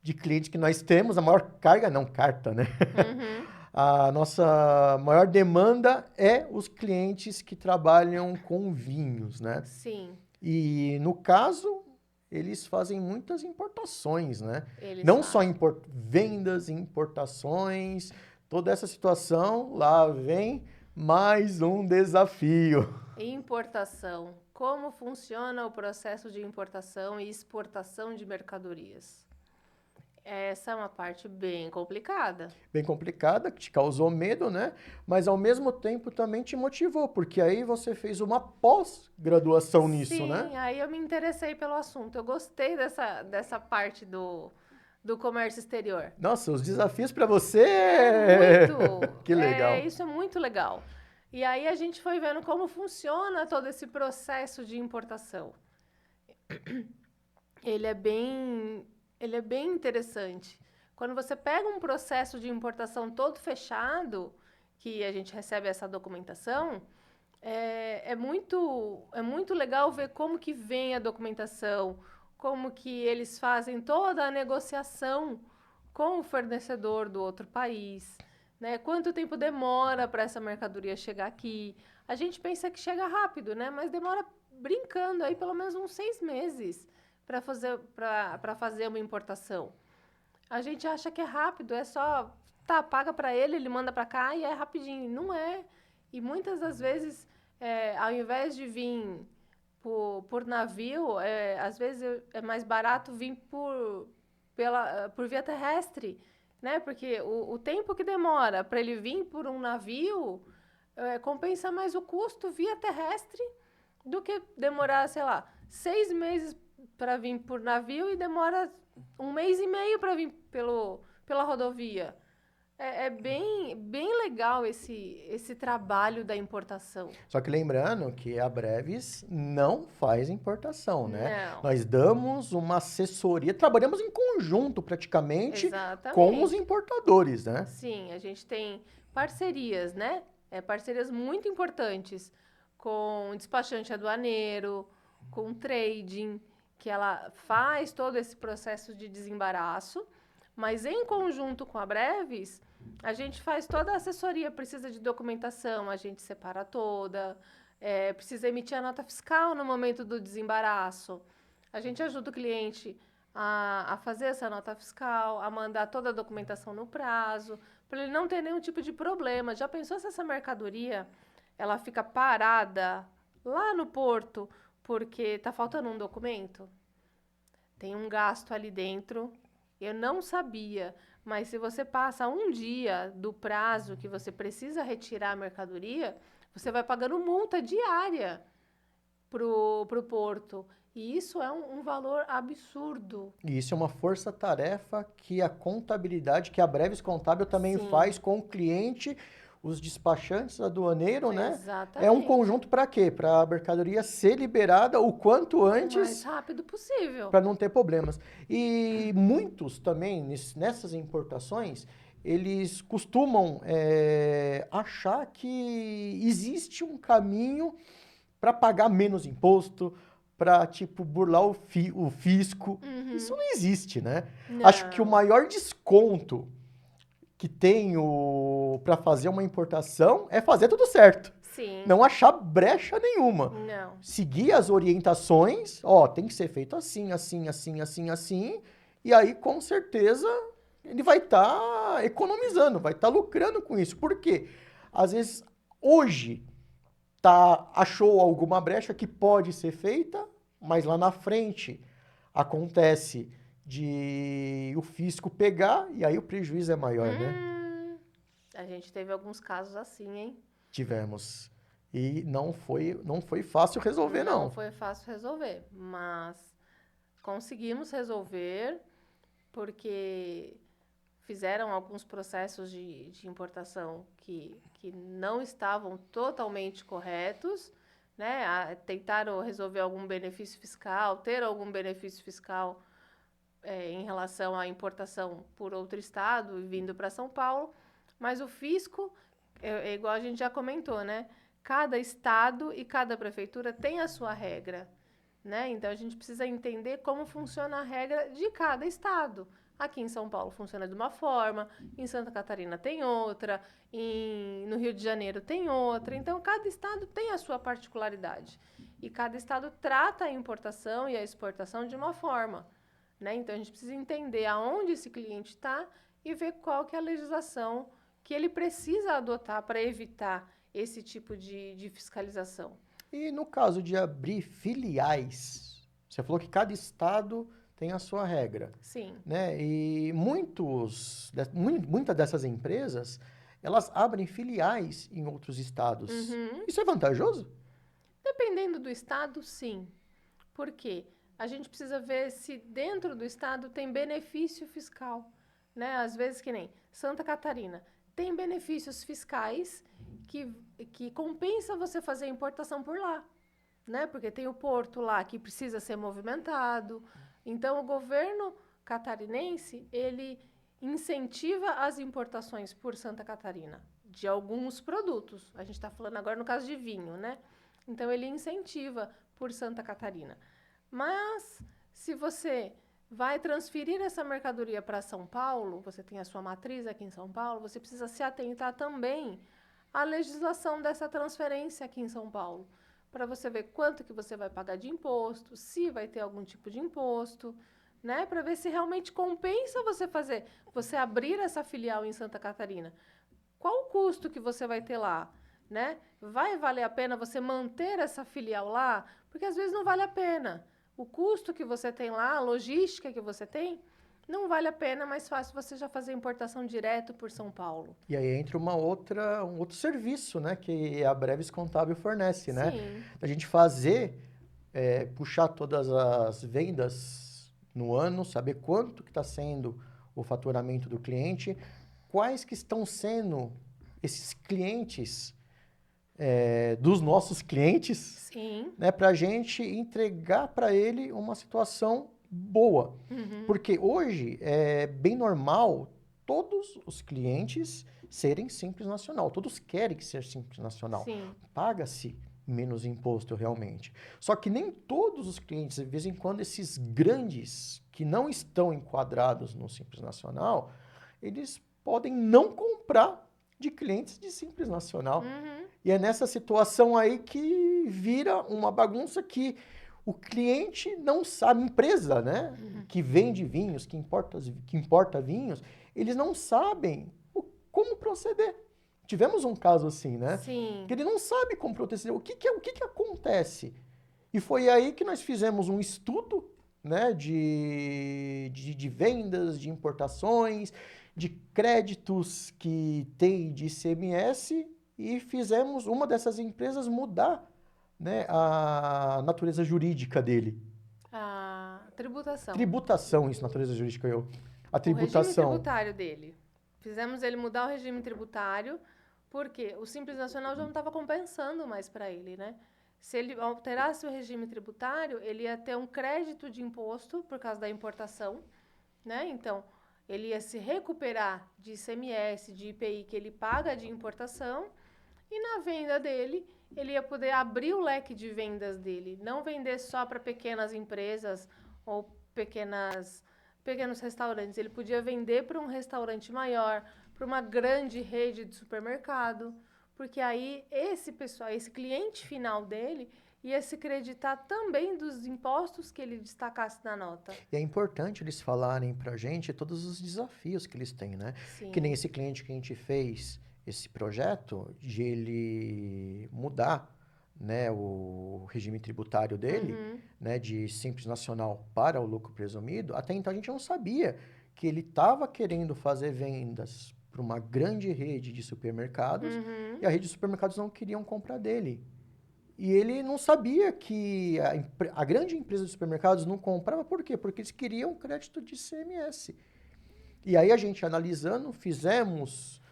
de clientes que nós temos, a maior carga, não carta, né? Uhum. A nossa maior demanda é os clientes que trabalham com vinhos, né? Sim, E no caso, eles fazem muitas importações, né? eles Não só fazem. vendas, importações, toda essa situação, lá vem mais um desafio. Importação. Como funciona o processo de importação e exportação de mercadorias? Essa é uma parte bem complicada. Bem complicada, que te causou medo, né? Mas ao mesmo tempo também te motivou, porque aí você fez uma pós-graduação nisso, né? Sim, aí eu me interessei pelo assunto. Eu gostei dessa parte do comércio exterior. Nossa, os desafios para você. É muito. Que legal. Isso é muito legal. E aí a gente foi vendo como funciona todo esse processo de importação. Ele é bem, ele é bem interessante. Quando você pega um processo de importação todo fechado, que a gente recebe essa documentação, é muito legal ver como que vem a documentação, como que eles fazem toda a negociação com o fornecedor do outro país, né? Quanto tempo demora para essa mercadoria chegar aqui? A gente pensa que chega rápido, né? Mas demora brincando aí pelo menos uns 6 meses para fazer uma importação. A gente acha que é rápido, é só paga para ele, ele manda para cá e é rapidinho. Não é. E muitas das vezes, ao invés de vir por navio, às vezes é mais barato vir por via terrestre, né? Porque o tempo que demora para ele vir por um navio compensa mais o custo via terrestre do que demorar, sei lá, 6 meses para vir por navio e demora 1 mês e meio para vir pela rodovia. É bem legal esse trabalho da importação. Só que lembrando que a Breves não faz importação, né? Não, Nós damos uma assessoria, trabalhamos em conjunto praticamente com os exatamente. importadores, né? Sim, a gente tem parcerias, né? Parcerias muito importantes com despachante aduaneiro, com trading, que ela faz todo esse processo de desembaraço, mas em conjunto com a Breves, a gente faz toda a assessoria, precisa de documentação, a gente separa toda, precisa emitir a nota fiscal no momento do desembaraço. A gente ajuda o cliente a fazer essa nota fiscal, a mandar toda a documentação no prazo, para ele não ter nenhum tipo de problema. Já pensou se essa mercadoria ela fica parada lá no porto porque está faltando um documento? Tem um gasto ali dentro. Eu não sabia, mas se você passa um dia do prazo que você precisa retirar a mercadoria, você vai pagando multa diária pro porto. E isso é um valor absurdo. E isso é uma força-tarefa que a contabilidade, que a Breves Contábil também Sim, faz com o cliente, os despachantes aduaneiro, né? É um exatamente. conjunto para quê? Para a mercadoria ser liberada o quanto O mais antes rápido possível. para não ter problemas. E muitos também, nessas importações, eles costumam achar que existe um caminho para pagar menos imposto, para, tipo, burlar o fisco. Isso Uhum. não existe, né? Acho que o Não. maior desconto que tenho para fazer uma importação é fazer tudo certo. Sim. Não achar brecha nenhuma. Não. Seguir as orientações, ó, tem que ser feito assim, assim, assim, assim, assim, e aí com certeza ele vai estar economizando, vai estar lucrando com isso. Por quê? Às vezes hoje achou alguma brecha que pode ser feita, mas lá na frente acontece de o fisco pegar e aí o prejuízo é maior, né? Hum, a gente teve alguns casos assim, hein? Tivemos. E não foi fácil resolver, Não não. foi fácil resolver, mas conseguimos resolver porque fizeram alguns processos de importação que não estavam totalmente corretos, né? Tentaram resolver algum benefício fiscal, ter algum benefício fiscal em relação à importação por outro estado e vindo para São Paulo, Mas o fisco, é igual a gente já comentou, né? Cada estado e cada prefeitura tem a sua regra, né? Então, a gente precisa entender como funciona a regra de cada estado. Aqui em São Paulo funciona de uma forma, em Santa Catarina tem outra, no Rio de Janeiro tem outra. Então, cada estado tem a sua particularidade. E cada estado trata a importação e a exportação de uma forma, né? Então, a gente precisa entender aonde esse cliente está e ver qual que é a legislação que ele precisa adotar para evitar esse tipo de fiscalização. E no caso de abrir filiais, você falou que cada estado tem a sua regra, Sim. né? E muitas dessas empresas, elas abrem filiais em outros estados. Uhum. Isso é vantajoso? Dependendo do estado, sim. Por quê? A gente precisa ver se dentro do estado tem benefício fiscal, né? Às vezes que nem Santa Catarina tem benefícios fiscais que, que compensa você fazer a importação por lá, né? Porque tem o porto lá que precisa ser movimentado. Então, o governo catarinense, ele incentiva as importações por Santa Catarina de alguns produtos. A gente está falando agora no caso de vinho, né? Então, ele incentiva por Santa Catarina. Mas, se você vai transferir essa mercadoria para São Paulo, você tem a sua matriz aqui em São Paulo, você precisa se atentar também à legislação dessa transferência aqui em São Paulo, para você ver quanto que você vai pagar de imposto, se vai ter algum tipo de imposto, né? Para ver se realmente compensa você abrir essa filial em Santa Catarina. Qual o custo que você vai ter lá, né? Vai valer a pena você manter essa filial lá? Porque às vezes não vale a pena. O custo que você tem lá, a logística que você tem, não vale a pena, é mais fácil você já fazer importação direto por São Paulo. E aí entra um outro serviço, né, que a Breves Contábil fornece, né? Sim. A gente fazer, puxar todas as vendas no ano, saber quanto que está sendo o faturamento do cliente, quais que estão sendo esses clientes dos nossos clientes, Sim. né, para a gente entregar para ele uma situação boa. Uhum. Porque hoje é bem normal todos os clientes serem Simples Nacional. Todos querem ser Simples Nacional. Sim. Paga-se menos imposto realmente. Só que nem todos os clientes, de vez em quando, esses grandes que não estão enquadrados no Simples Nacional, eles podem não comprar de clientes de Simples Nacional. Uhum. E é nessa situação aí que vira uma bagunça que o cliente não sabe, empresa, né, que vende vinhos, que importa vinhos, eles não sabem como proceder. Tivemos um caso assim, né? Sim. Que ele não sabe como proceder. O que acontece? E foi aí que nós fizemos um estudo, né, de vendas, de importações, de créditos que tem de ICMS e fizemos uma dessas empresas mudar, né, a natureza jurídica dele. A tributação. Tributação, isso, natureza jurídica, a O regime tributação. tributário dele. Fizemos ele mudar o regime tributário, porque o Simples Nacional já não estava compensando mais para ele, né? Se ele alterasse o regime tributário, ele ia ter um crédito de imposto por causa da importação, né? Então, ele ia se recuperar de ICMS, de IPI que ele paga de importação, e na venda dele, ele ia poder abrir o leque de vendas dele, não vender só para pequenas empresas ou pequenos restaurantes. Ele podia vender para um restaurante maior, para uma grande rede de supermercado, porque aí esse cliente final dele ia se creditar também dos impostos que ele destacasse na nota. E é importante eles falarem pra gente todos os desafios que eles têm, né? Sim. Que nem esse cliente que a gente fez esse projeto, de ele mudar, né, o regime tributário dele, Uhum. né, de Simples Nacional para o lucro presumido. Até então a gente não sabia que ele estava querendo fazer vendas para uma grande rede de supermercados Uhum. e a rede de supermercados não queriam comprar dele. E ele não sabia que a grande empresa de supermercados não comprava, por quê? Porque eles queriam crédito de ICMS. E aí a gente analisando, fizemos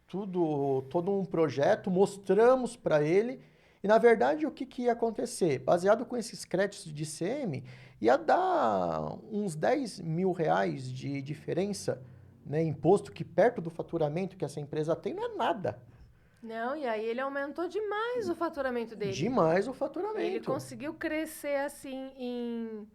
todo um projeto, mostramos para ele, e na verdade o que ia acontecer? Baseado com esses créditos de ICM, ia dar uns R$10 mil de diferença, né, imposto que perto do faturamento que essa empresa tem não é nada. Não, e aí ele aumentou demais o faturamento dele. Demais o Ele faturamento. conseguiu crescer assim em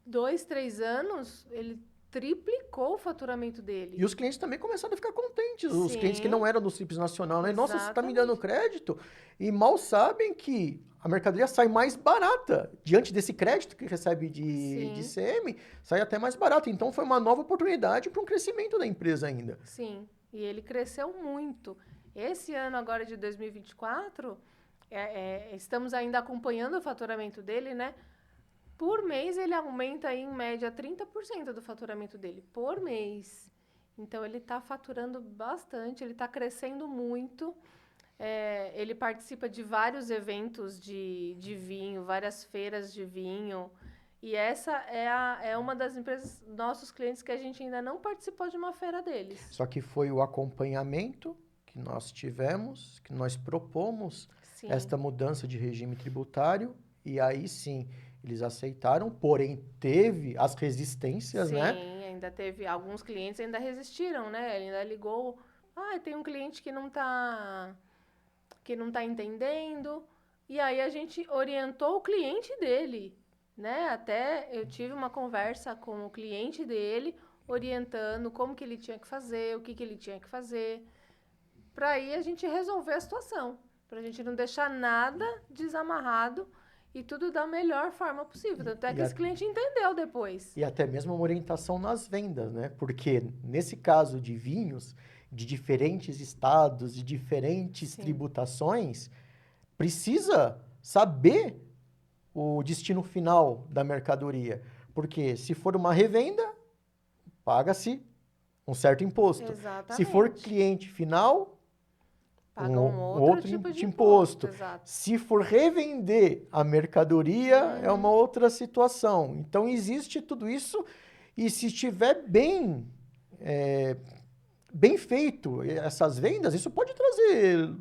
2, 3 anos, ele triplicou o faturamento dele. E os clientes também começaram a ficar contentes. Os clientes que Sim. não eram do Simples Nacional, né? Nossa, você está me Exatamente. dando crédito. E mal sabem que a mercadoria sai mais barata. Diante desse crédito que recebe de Sim. CM, sai até mais barato. Então foi uma nova oportunidade para um crescimento da empresa ainda. Sim, e ele cresceu muito. Esse ano agora de 2024, estamos ainda acompanhando o faturamento dele, né? Por mês ele aumenta aí, em média 30% do faturamento dele, por mês. Então ele está faturando bastante, ele está crescendo muito. Ele participa de vários eventos de vinho, várias feiras de vinho. E essa é uma das empresas, nossos clientes, que a gente ainda não participou de uma feira deles. Só que foi o acompanhamento que nós tivemos, que nós propomos Sim. esta mudança de regime tributário. E aí sim, eles aceitaram, porém teve as resistências, né? Sim, ainda teve, alguns clientes ainda resistiram, né? Ele ainda ligou, tem um cliente que não tá entendendo. E aí a gente orientou o cliente dele, né? Até eu tive uma conversa com o cliente dele, orientando como que ele tinha que fazer, o que que ele tinha que fazer, para aí a gente resolver a situação, para a gente não deixar nada desamarrado e tudo da melhor forma possível. Tanto é que esse cliente entendeu depois. E até mesmo uma orientação nas vendas, né? Porque nesse caso de vinhos, de diferentes estados, de diferentes Sim. tributações, precisa saber o destino final da mercadoria. Porque se for uma revenda, paga-se um certo imposto. Exatamente. Se for cliente final, paga um outro tipo de imposto. Exato. Se for revender a mercadoria, é uma outra situação. Então, existe tudo isso. E se estiver bem feito essas vendas, isso pode trazer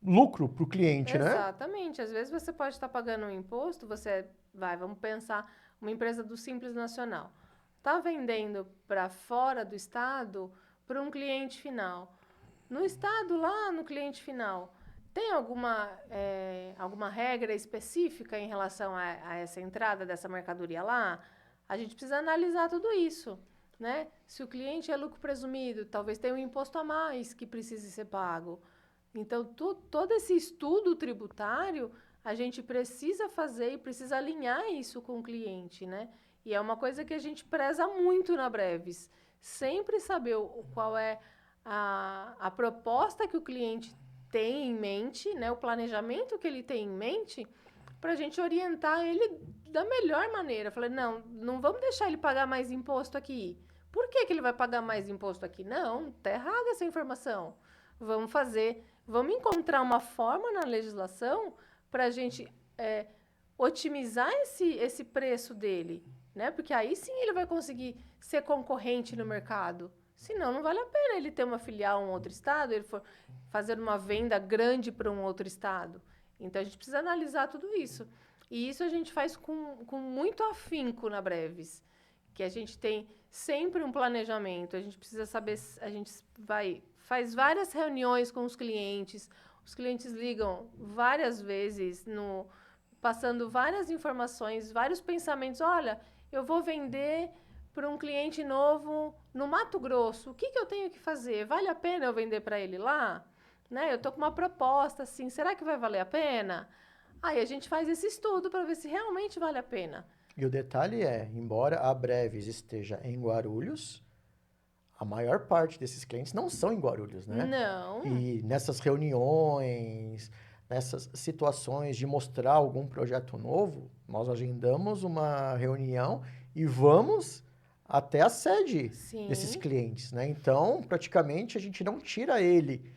lucro para o cliente, né? Exatamente. Às vezes você pode estar pagando um imposto, vamos pensar, uma empresa do Simples Nacional. Está vendendo para fora do estado para um cliente final. No estado, lá no cliente final, tem alguma regra específica em relação a essa entrada dessa mercadoria lá? A gente precisa analisar tudo isso, né? Se o cliente é lucro presumido, talvez tenha um imposto a mais que precise ser pago. Então, todo esse estudo tributário, a gente precisa fazer e precisa alinhar isso com o cliente, né? E é uma coisa que a gente preza muito na Breves. Sempre saber qual é a proposta que o cliente tem em mente, né, o planejamento que ele tem em mente, para a gente orientar ele da melhor maneira. Falei, não vamos deixar ele pagar mais imposto aqui. Por que ele vai pagar mais imposto aqui? Não, está errada essa informação. Vamos encontrar uma forma na legislação para a gente otimizar esse preço dele, né? Porque aí sim ele vai conseguir ser concorrente no mercado. Senão, não vale a pena ele ter uma filial em um outro estado, ele for fazer uma venda grande para um outro estado. Então, a gente precisa analisar tudo isso. E isso a gente faz com muito afinco na Breves, que a gente tem sempre um planejamento, a gente precisa saber, faz várias reuniões com os clientes ligam várias vezes, passando várias informações, vários pensamentos. Olha, eu vou vender para um cliente novo no Mato Grosso, o que eu tenho que fazer? Vale a pena eu vender para ele lá? Né? Eu estou com uma proposta assim, será que vai valer a pena? Aí a gente faz esse estudo para ver se realmente vale a pena. E o detalhe é, embora a Breves esteja em Guarulhos, a maior parte desses clientes não são em Guarulhos, né? Não. E nessas reuniões, nessas situações de mostrar algum projeto novo, nós agendamos uma reunião e vamos até a sede desses clientes, né? Então, praticamente, a gente não tira ele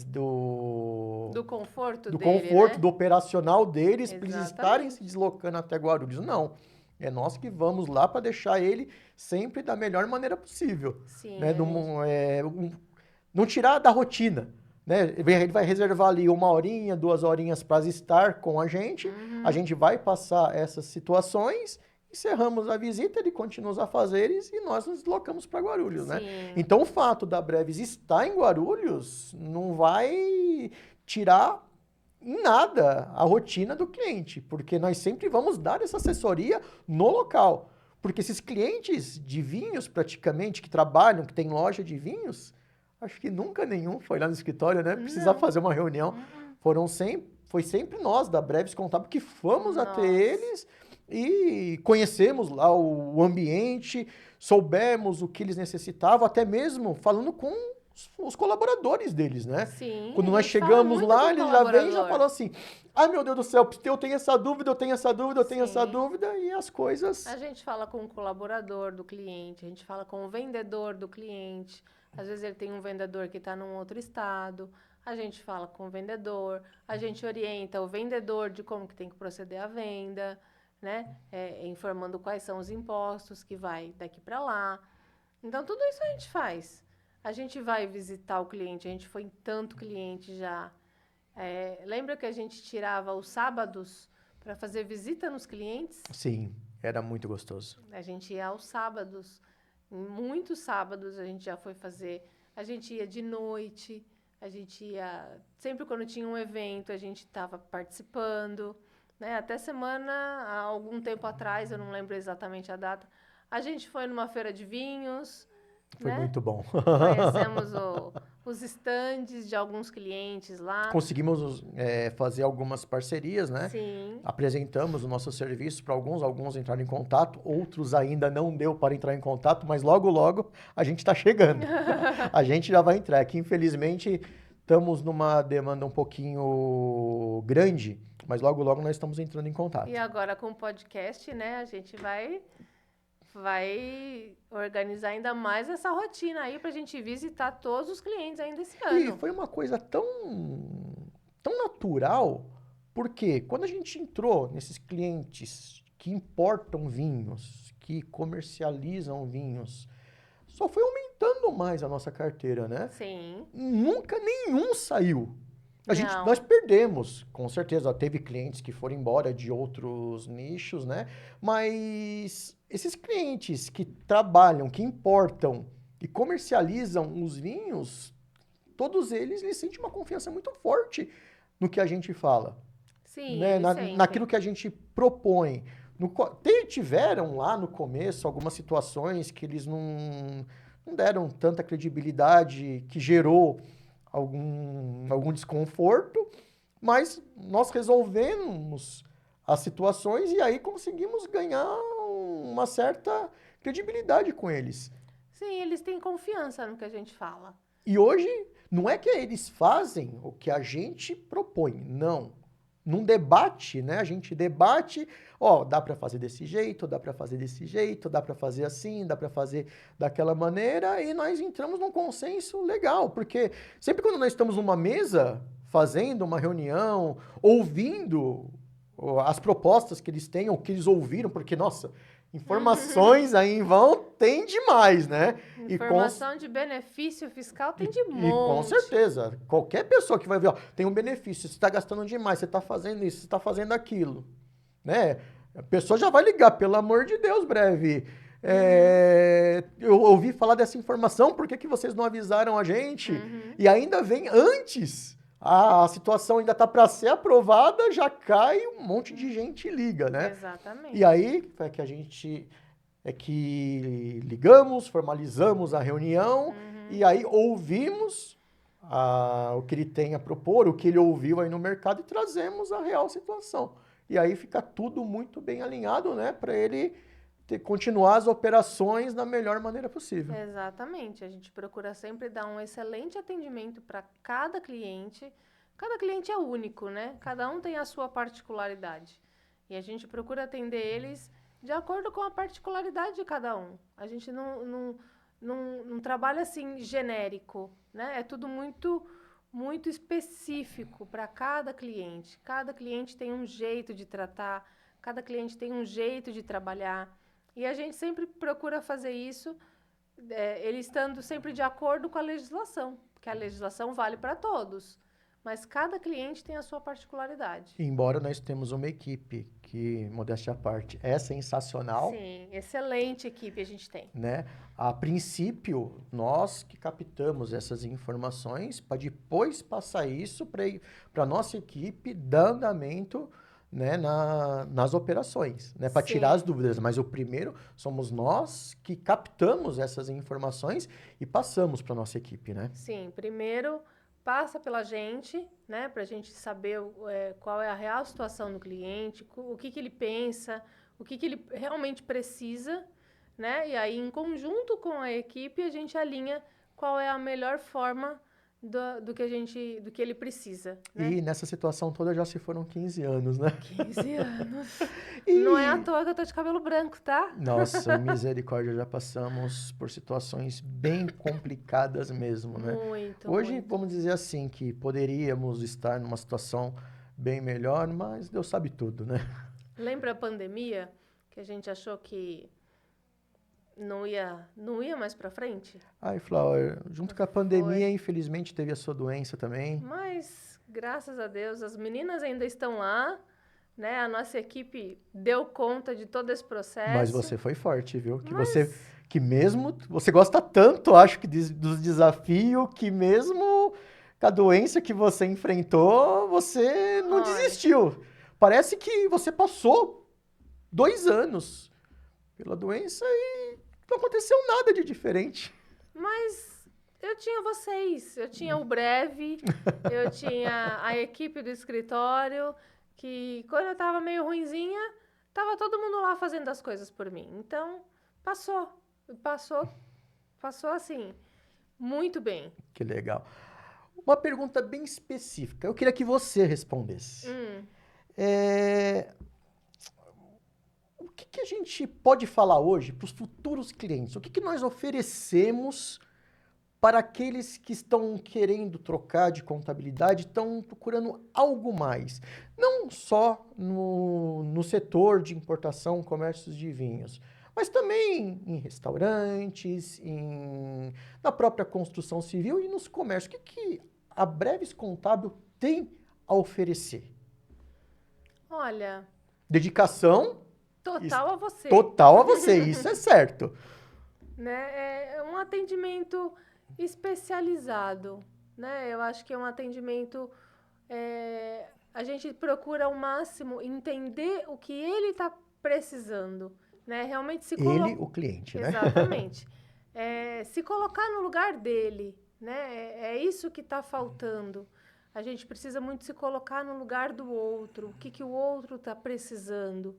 do conforto do dele, conforto, né? do operacional deles, para eles Exatamente. estarem se deslocando até Guarulhos. Não. É nós que vamos lá para deixar ele sempre da melhor maneira possível. Sim. Né? Não tirar da rotina. Né? Ele vai reservar ali 1 horinha, 2 horinhas para estar com a gente. A gente vai passar essas situações encerramos a visita, ele continua os afazeres e nós nos deslocamos para Guarulhos, né? Sim. Então, o fato da Breves estar em Guarulhos não vai tirar em nada a rotina do cliente, porque nós sempre vamos dar essa assessoria no local. Porque esses clientes de vinhos, praticamente, que trabalham, que tem loja de vinhos, acho que nunca nenhum foi lá no escritório, né? Precisar Não. fazer uma reunião. Foi sempre nós, da Breves Contábil, que fomos até Nossa. eles e conhecemos lá o ambiente, soubemos o que eles necessitavam, até mesmo falando com os colaboradores deles, né? Sim, Quando a nós gente fala chegamos muito lá, com o eles já vêm e já colaborador. falam assim: ai meu Deus do céu, eu tenho essa dúvida, eu tenho essa dúvida, eu tenho essa Sim. dúvida, e as coisas. A gente fala com o colaborador do cliente, a gente fala com o vendedor do cliente. Às vezes ele tem um vendedor que está num outro estado. A gente fala com o vendedor, a gente orienta o vendedor de como que tem que proceder à venda, né? Informando quais são os impostos que vai daqui para lá. Então, tudo isso a gente faz. A gente vai visitar o cliente, a gente foi em tanto cliente já. Lembra que a gente tirava os sábados para fazer visita nos clientes? Sim, era muito gostoso. A gente ia aos sábados, muitos sábados a gente já foi fazer. A gente ia de noite, a gente ia. Sempre quando tinha um evento, a gente estava participando. Né? Até semana, há algum tempo atrás, eu não lembro exatamente a data, a gente foi numa feira de vinhos. Foi Né? muito bom. Conhecemos os estandes de alguns clientes lá. Conseguimos fazer algumas parcerias, né? Sim. Apresentamos o nosso serviço para alguns entraram em contato, outros ainda não deu para entrar em contato, mas logo, logo a gente está chegando. A gente já vai entrar. Aqui, infelizmente, estamos numa demanda um pouquinho grande, mas logo, logo nós estamos entrando em contato. E agora com o podcast, né, a gente vai organizar ainda mais essa rotina aí pra gente visitar todos os clientes ainda esse ano. E foi uma coisa tão natural, porque quando a gente entrou nesses clientes que importam vinhos, que comercializam vinhos, só foi aumentando mais a nossa carteira, né? Sim. Nunca nenhum saiu. Não. Nós perdemos, com certeza. Teve clientes que foram embora de outros nichos, né? Mas esses clientes que trabalham, que importam e comercializam os vinhos, todos eles sentem uma confiança muito forte no que a gente fala. Sim, Né? eles sentem. Naquilo que a gente propõe. Tiveram lá no começo algumas situações que eles não deram tanta credibilidade, que gerou algum desconforto, mas nós resolvemos as situações e aí conseguimos ganhar uma certa credibilidade com eles. Sim, eles têm confiança no que a gente fala. E hoje, não é que eles fazem o que a gente propõe, não. Num debate, né? A gente debate, dá para fazer desse jeito, dá para fazer desse jeito, dá para fazer assim, dá para fazer daquela maneira, e nós entramos num consenso legal, porque sempre quando nós estamos numa mesa, fazendo uma reunião, ouvindo as propostas que eles têm, ou que eles ouviram, porque, nossa, informações aí em vão tem demais, né? Informação de benefício fiscal tem de monte. E com certeza, qualquer pessoa que vai ver, tem um benefício, você está gastando demais, você está fazendo isso, você está fazendo aquilo, né? A pessoa já vai ligar, pelo amor de Deus, breve. Eu ouvi falar dessa informação, por que vocês não avisaram a gente? E ainda vem antes, a situação ainda está para ser aprovada, já cai um monte de gente e liga, né? Exatamente. E aí que ligamos, formalizamos a reunião e aí ouvimos o que ele tem a propor, o que ele ouviu aí no mercado e trazemos a real situação. E aí fica tudo muito bem alinhado, né, para ele continuar as operações da melhor maneira possível. Exatamente. A gente procura sempre dar um excelente atendimento para cada cliente. Cada cliente é único, né? Cada um tem a sua particularidade. E a gente procura atender eles de acordo com a particularidade de cada um. A gente não trabalha assim genérico, né? É tudo muito, muito específico para cada cliente. Cada cliente tem um jeito de tratar, cada cliente tem um jeito de trabalhar. E a gente sempre procura fazer isso, ele estando sempre de acordo com a legislação, porque a legislação vale para todos. mas cada cliente tem a sua particularidade. Embora nós temos uma equipe que, modéstia à parte, é sensacional, Sim, excelente equipe a gente tem. né? A princípio, nós que captamos essas informações para depois passar isso para a nossa equipe dar andamento, né, nas operações, né, para tirar as Sim. dúvidas. Mas o primeiro somos nós que captamos essas informações e passamos para a nossa equipe, né? Sim, primeiro passa pela gente, né, para a gente saber qual é a real situação do cliente, o que que ele pensa, o que que ele realmente precisa, né? E aí, em conjunto com a equipe, a gente alinha qual é a melhor forma do que ele precisa, né? E nessa situação toda já se foram 15 anos, né? 15 anos. Não é à E, toa que eu tô de cabelo branco, tá? nossa, misericórdia, já passamos por situações bem complicadas mesmo, né? Muito, Hoje, muito. vamos dizer assim, que poderíamos estar numa situação bem melhor, mas Deus sabe tudo, né? Lembra a pandemia que a gente achou que não ia mais para frente? Ai, Flávio, junto com a pandemia, Foi. infelizmente, teve a sua doença também, Mas, graças a Deus, as meninas ainda estão lá, né? A nossa equipe deu conta de todo esse mas processo. você foi forte, viu? Mas, Que mesmo, você gosta tanto, acho que dos desafios, que mesmo com a doença que você enfrentou, você não olha, desistiu. Parece que você passou 2 anos pela doença e não aconteceu nada de diferente. mas eu tinha vocês, eu tinha o Breve, eu tinha a equipe do escritório, que quando eu tava meio ruinzinha, tava todo mundo lá fazendo as coisas por mim. Então, passou, passou, passou assim, muito bem. Que legal. Uma pergunta bem específica. Eu queria que você respondesse. Hum. É, o que que a gente pode falar hoje para os futuros clientes? O que que nós oferecemos para aqueles que estão querendo trocar de contabilidade, estão procurando algo mais? Não só no setor de importação, comércios de vinhos, mas também em restaurantes, na própria construção civil e nos comércios. O que que a Breves Contábil tem a oferecer? Olha, Dedicação total a você. total a você, isso é certo. Né? É um atendimento especializado, né? Eu acho que é um atendimento. A gente procura ao máximo entender o que ele está precisando, né? Realmente se Ele, colocar. o cliente, né? Exatamente. Se colocar no lugar dele, né? É isso que está faltando. A gente precisa muito se colocar no lugar do outro, o que que o outro está precisando,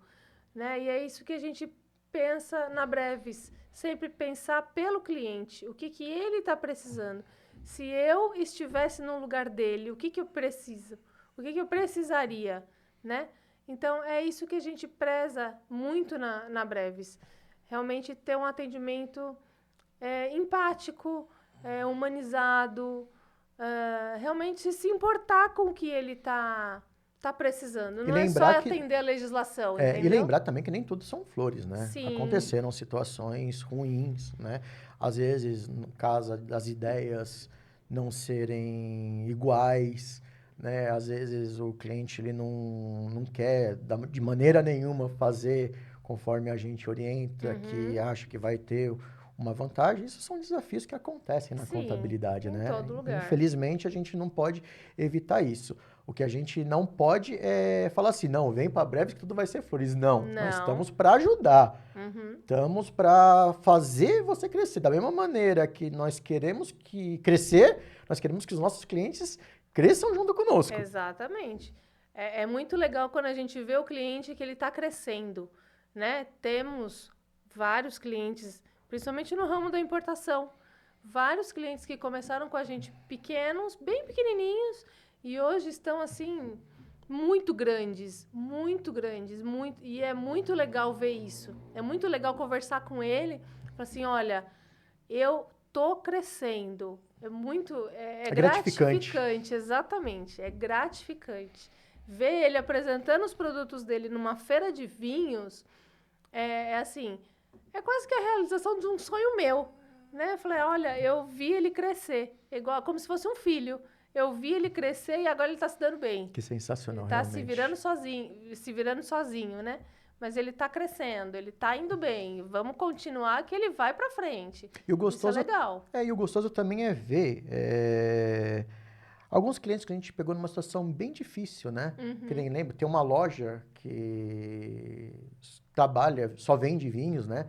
né? E é isso que a gente pensa na Breves, sempre pensar pelo cliente, o que que ele está precisando. Se eu estivesse no lugar dele, o que que eu preciso? O que que eu precisaria, né? Então, é isso que a gente preza muito na Breves. Realmente ter um atendimento empático, humanizado, realmente se importar com o que ele tá precisando. E Não é só lembrar que atender a legislação, e entendeu? lembrar também que nem tudo são flores, né? Sim. Aconteceram situações ruins, né? Às vezes, no caso das ideias não serem iguais, né? Às vezes o cliente ele não quer de maneira nenhuma fazer conforme a gente orienta, que Uhum. acha que vai ter uma vantagem. Isso são desafios que acontecem na Sim, contabilidade, em né? todo lugar. Infelizmente, a gente não pode evitar isso. O que a gente não pode é falar assim, não, vem para breve que tudo vai ser flores. Não, nós Não. estamos para ajudar. Uhum. Estamos para fazer você crescer. Da mesma maneira que nós queremos que crescer, nós queremos que os nossos clientes cresçam junto conosco. Exatamente. É muito legal quando a gente vê o cliente que ele está crescendo, né? Temos vários clientes, principalmente no ramo da importação, vários clientes que começaram com a gente pequenos, bem pequenininhos, e hoje estão assim muito grandes, muito, e é muito legal ver isso. É muito legal conversar com ele, falar assim, olha, eu tô crescendo. É É gratificante. gratificante, exatamente, é gratificante. Ver ele apresentando os produtos dele numa feira de vinhos é assim, é quase que a realização de um sonho meu, né? Eu falei, olha, eu vi ele crescer, igual como se fosse um filho. eu vi ele crescer e agora ele está se dando bem. Que sensacional, Ele tá realmente. se virando sozinho, né? Mas ele tá crescendo, ele tá indo bem. Vamos continuar que ele vai pra frente. E o Isso é gostoso, legal. e o gostoso também é ver alguns clientes que a gente pegou numa situação bem difícil, né? Que nem lembro, tem uma loja que trabalha, só vende vinhos, né?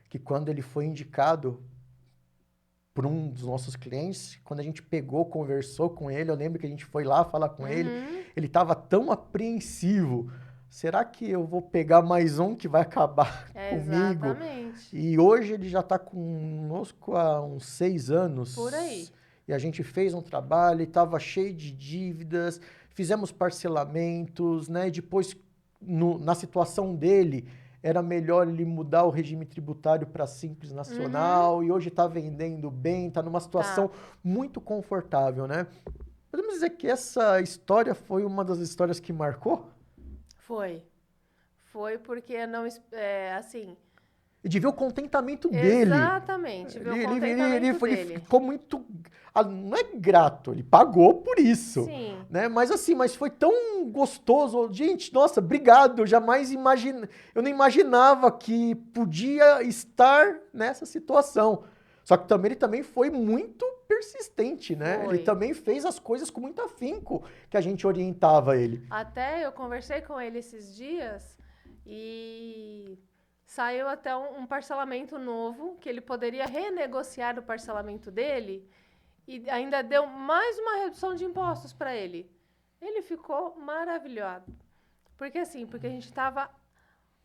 Que quando ele foi indicado por um dos nossos clientes, quando a gente pegou, conversou com ele, eu lembro que a gente foi lá falar com ele estava tão apreensivo. Será que eu vou pegar mais um que vai acabar comigo? Exatamente. E hoje ele já está conosco há uns 6 anos. Por aí. E a gente fez um trabalho, estava cheio de dívidas, fizemos parcelamentos, né? Depois, na situação dele, era melhor ele mudar o regime tributário para Simples Nacional, e hoje está vendendo bem, está numa situação muito confortável, né? Podemos dizer que essa história foi uma das histórias que marcou? Foi. Foi porque não... assim... E de ver o contentamento dele. Exatamente. Ver o contentamento Ele dele. ficou muito... Não é grato, ele pagou por isso. Sim. Né? Mas assim, mas foi tão gostoso. Gente, nossa, obrigado. Eu jamais eu não imaginava que podia estar nessa situação. Só que também ele também foi muito persistente, né? Foi. Ele também fez as coisas com muito afinco que a gente orientava ele. Até eu conversei com ele esses dias e saiu até um parcelamento novo, que ele poderia renegociar o parcelamento dele e ainda deu mais uma redução de impostos para ele. Ele ficou maravilhado. Porque a gente estava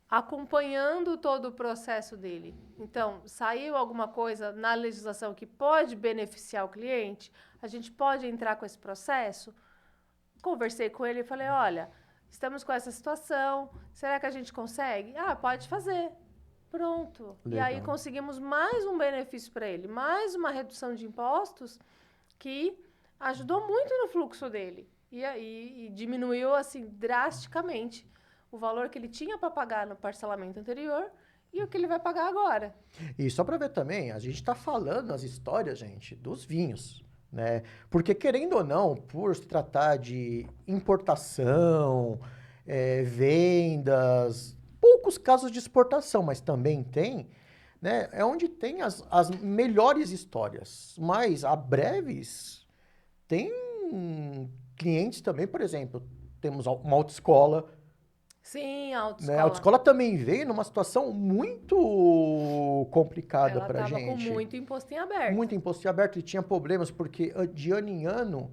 acompanhando todo o processo dele. Então, saiu alguma coisa na legislação que pode beneficiar o cliente, a gente pode entrar com esse processo. Conversei com ele e falei, olha, estamos com essa situação, será que a gente consegue? Ah, pode fazer. Pronto. Legal. E aí conseguimos mais um benefício para ele, mais uma redução de impostos que ajudou muito no fluxo dele. E diminuiu, assim, drasticamente o valor que ele tinha para pagar no parcelamento anterior e o que ele vai pagar agora. E só para ver também, a gente está falando as histórias, gente, dos vinhos, né? Porque querendo ou não, por se tratar de importação, vendas, poucos casos de exportação, mas também tem, né? É onde tem as melhores histórias. Mas a Breves tem clientes também, por exemplo, temos uma autoescola. Sim, a autoescola. Né? A autoescola também veio numa situação muito complicada pra gente. Ela estava com muito imposto em aberto. Muito imposto em aberto e tinha problemas, porque de ano em ano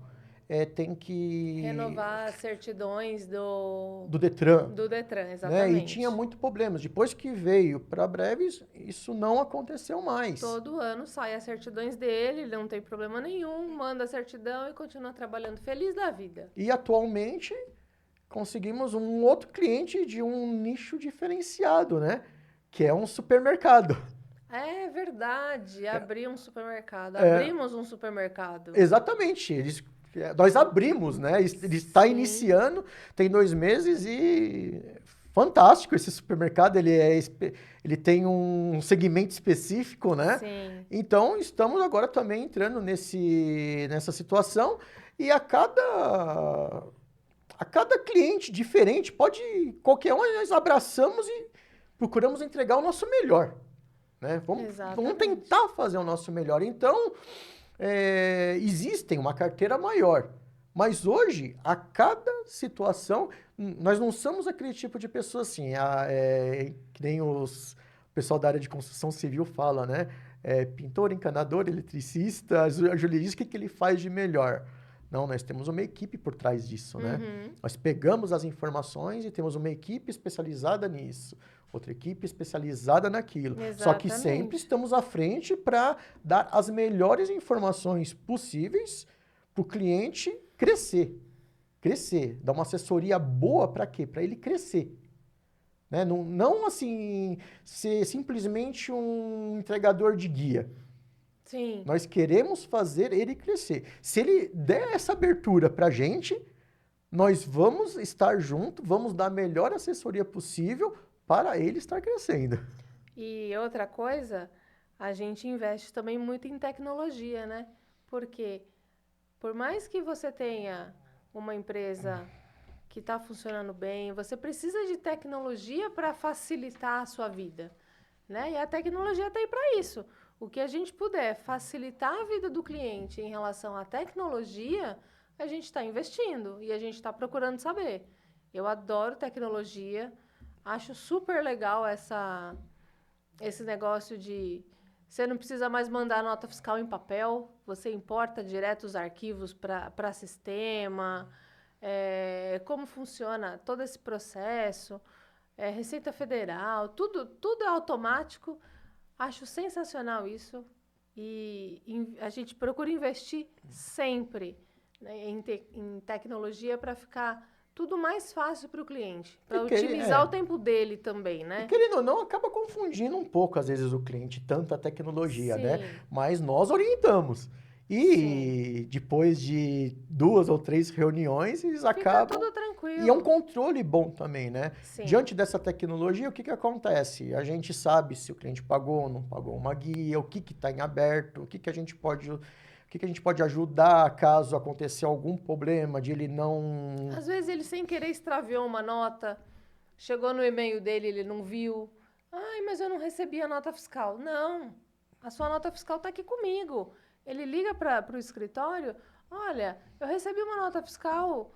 tem que... Renovar certidões do Detran. Do Detran, Né? exatamente. E tinha muito problemas. Depois que veio para Breves, isso não aconteceu mais. Todo ano sai as certidões dele, ele não tem problema nenhum, manda a certidão e continua trabalhando feliz da vida. E atualmente conseguimos um outro cliente de um nicho diferenciado, né? Que é um supermercado. É verdade, abrir um supermercado. Abrimos um supermercado. Exatamente. Nós abrimos, né? Ele está iniciando, tem 2 meses e fantástico esse supermercado. Ele tem um segmento específico, né? Sim. Então, estamos agora também entrando nessa situação e a cada cliente diferente, qualquer um, nós abraçamos e procuramos entregar o nosso melhor. Né? Vamos tentar fazer o nosso melhor. Então, existem uma carteira maior. Mas hoje, a cada situação, nós não somos aquele tipo de pessoa assim, que nem o pessoal da área de construção civil fala, né? Pintor, encanador, eletricista, joalheirista, o que ele faz de melhor? Não, nós temos uma equipe por trás disso, né? Nós pegamos as informações e temos uma equipe especializada nisso, outra equipe especializada naquilo. Exatamente. Só que sempre estamos à frente para dar as melhores informações possíveis para o cliente crescer. Crescer. Dar uma assessoria boa para quê? Para ele crescer. Né? Não assim, ser simplesmente um entregador de guia. Sim. Nós queremos fazer ele crescer. Se ele der essa abertura para a gente, nós vamos estar junto, vamos dar a melhor assessoria possível para ele estar crescendo. E outra coisa, a gente investe também muito em tecnologia, né? Porque Por mais que você tenha uma empresa que está funcionando bem, você precisa de tecnologia para facilitar a sua vida, né? E a tecnologia está aí para isso. O que a gente puder facilitar a vida do cliente em relação à tecnologia, a gente está investindo e a gente está procurando saber. Eu adoro tecnologia, acho super legal esse negócio de você não precisa mais mandar nota fiscal em papel, você importa direto os arquivos para sistema, como funciona todo esse processo, Receita Federal, tudo é automático. Acho sensacional isso e a gente procura investir sempre, né, em tecnologia para ficar tudo mais fácil para o cliente, para otimizar o tempo dele também, né? E querendo ou não, acaba confundindo um pouco, às vezes, o cliente, tanta tecnologia, né? Sim. Mas nós orientamos. E depois de 2 ou 3 reuniões, eles Fica acabam... tudo tranquilo. E é um controle bom também, né? Sim. Diante dessa tecnologia, o que acontece? A gente sabe se o cliente pagou ou não pagou uma guia, o que está em aberto, o que a gente pode ajudar caso acontecer algum problema de ele não... Às vezes ele sem querer extraviou uma nota, chegou no e-mail dele, ele não viu. Ai, mas eu não recebi a nota fiscal. Não, a sua nota fiscal está aqui comigo. Ele liga para o escritório, olha, eu recebi uma nota fiscal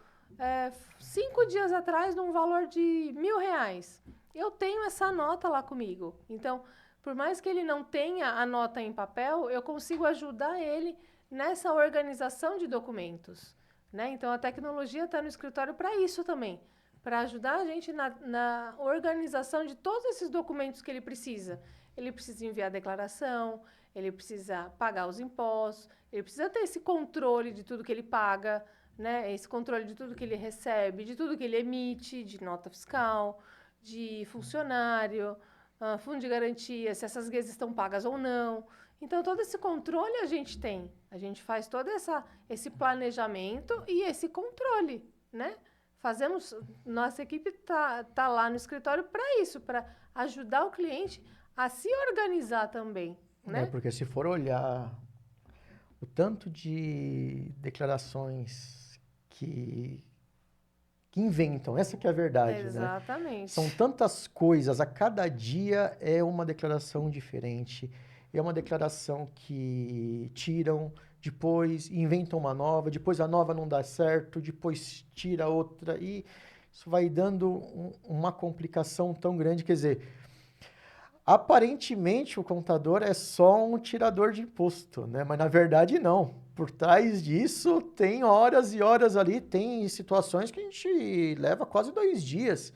5 dias atrás num valor de R$1.000. Eu tenho essa nota lá comigo. Então, por mais que ele não tenha a nota em papel, eu consigo ajudar ele nessa organização de documentos, né? Então, a tecnologia está no escritório para isso também, para ajudar a gente na organização de todos esses documentos que ele precisa. Ele precisa enviar a declaração, ele precisa pagar os impostos, ele precisa ter esse controle de tudo que ele paga, né? Esse controle de tudo que ele recebe, de tudo que ele emite, de nota fiscal, de funcionário, fundo de garantia, se essas guias estão pagas ou não. Então, todo esse controle a gente tem. A gente faz todo esse planejamento e esse controle, né? Nossa equipe tá lá no escritório para isso, para ajudar o cliente a se organizar também, né? Porque se for olhar o tanto de declarações que inventam, essa que é a verdade, né? Exatamente. São tantas coisas, a cada dia é uma declaração diferente, é uma declaração que tiram, depois inventam uma nova, depois a nova não dá certo, depois tira outra, e isso vai dando uma complicação tão grande, quer dizer, aparentemente o contador é só um tirador de imposto, né? Mas na verdade não. Por trás disso tem horas e horas ali, tem situações que a gente leva quase 2 dias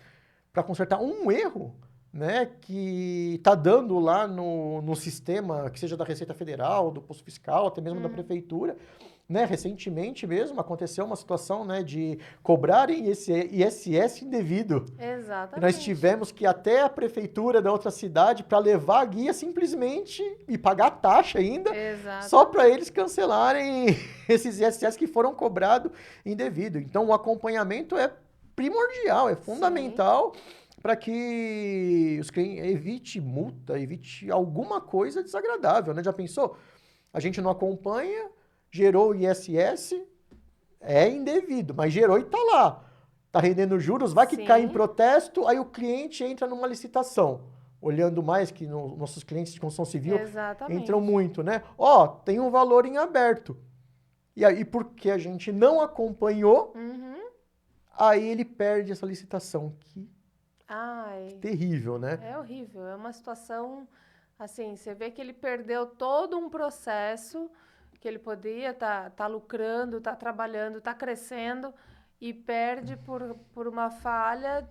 para consertar um erro, né? Que está dando lá no sistema, que seja da Receita Federal, do Posto Fiscal, até mesmo da Prefeitura. Né, recentemente mesmo aconteceu uma situação, né, de cobrarem esse ISS indevido. Exatamente. E nós tivemos que ir até a prefeitura da outra cidade para levar a guia simplesmente e pagar a taxa ainda, só para eles cancelarem esses ISS que foram cobrados indevido. Então o acompanhamento é primordial, é fundamental para que os clientes evite multa, evite alguma coisa desagradável, né? Já pensou? A gente não acompanha, gerou o ISS, é indevido, mas gerou e está lá. Está rendendo juros, vai que cai em protesto, aí o cliente entra numa licitação. Olhando mais que nossos clientes de construção civil entram muito, né? Ó, tem um valor em aberto. E aí, porque a gente não acompanhou, aí ele perde essa licitação. Que terrível, né? É horrível, é uma situação, assim, você vê que ele perdeu todo um processo que ele podia tá lucrando, tá trabalhando, tá crescendo e perde por uma falha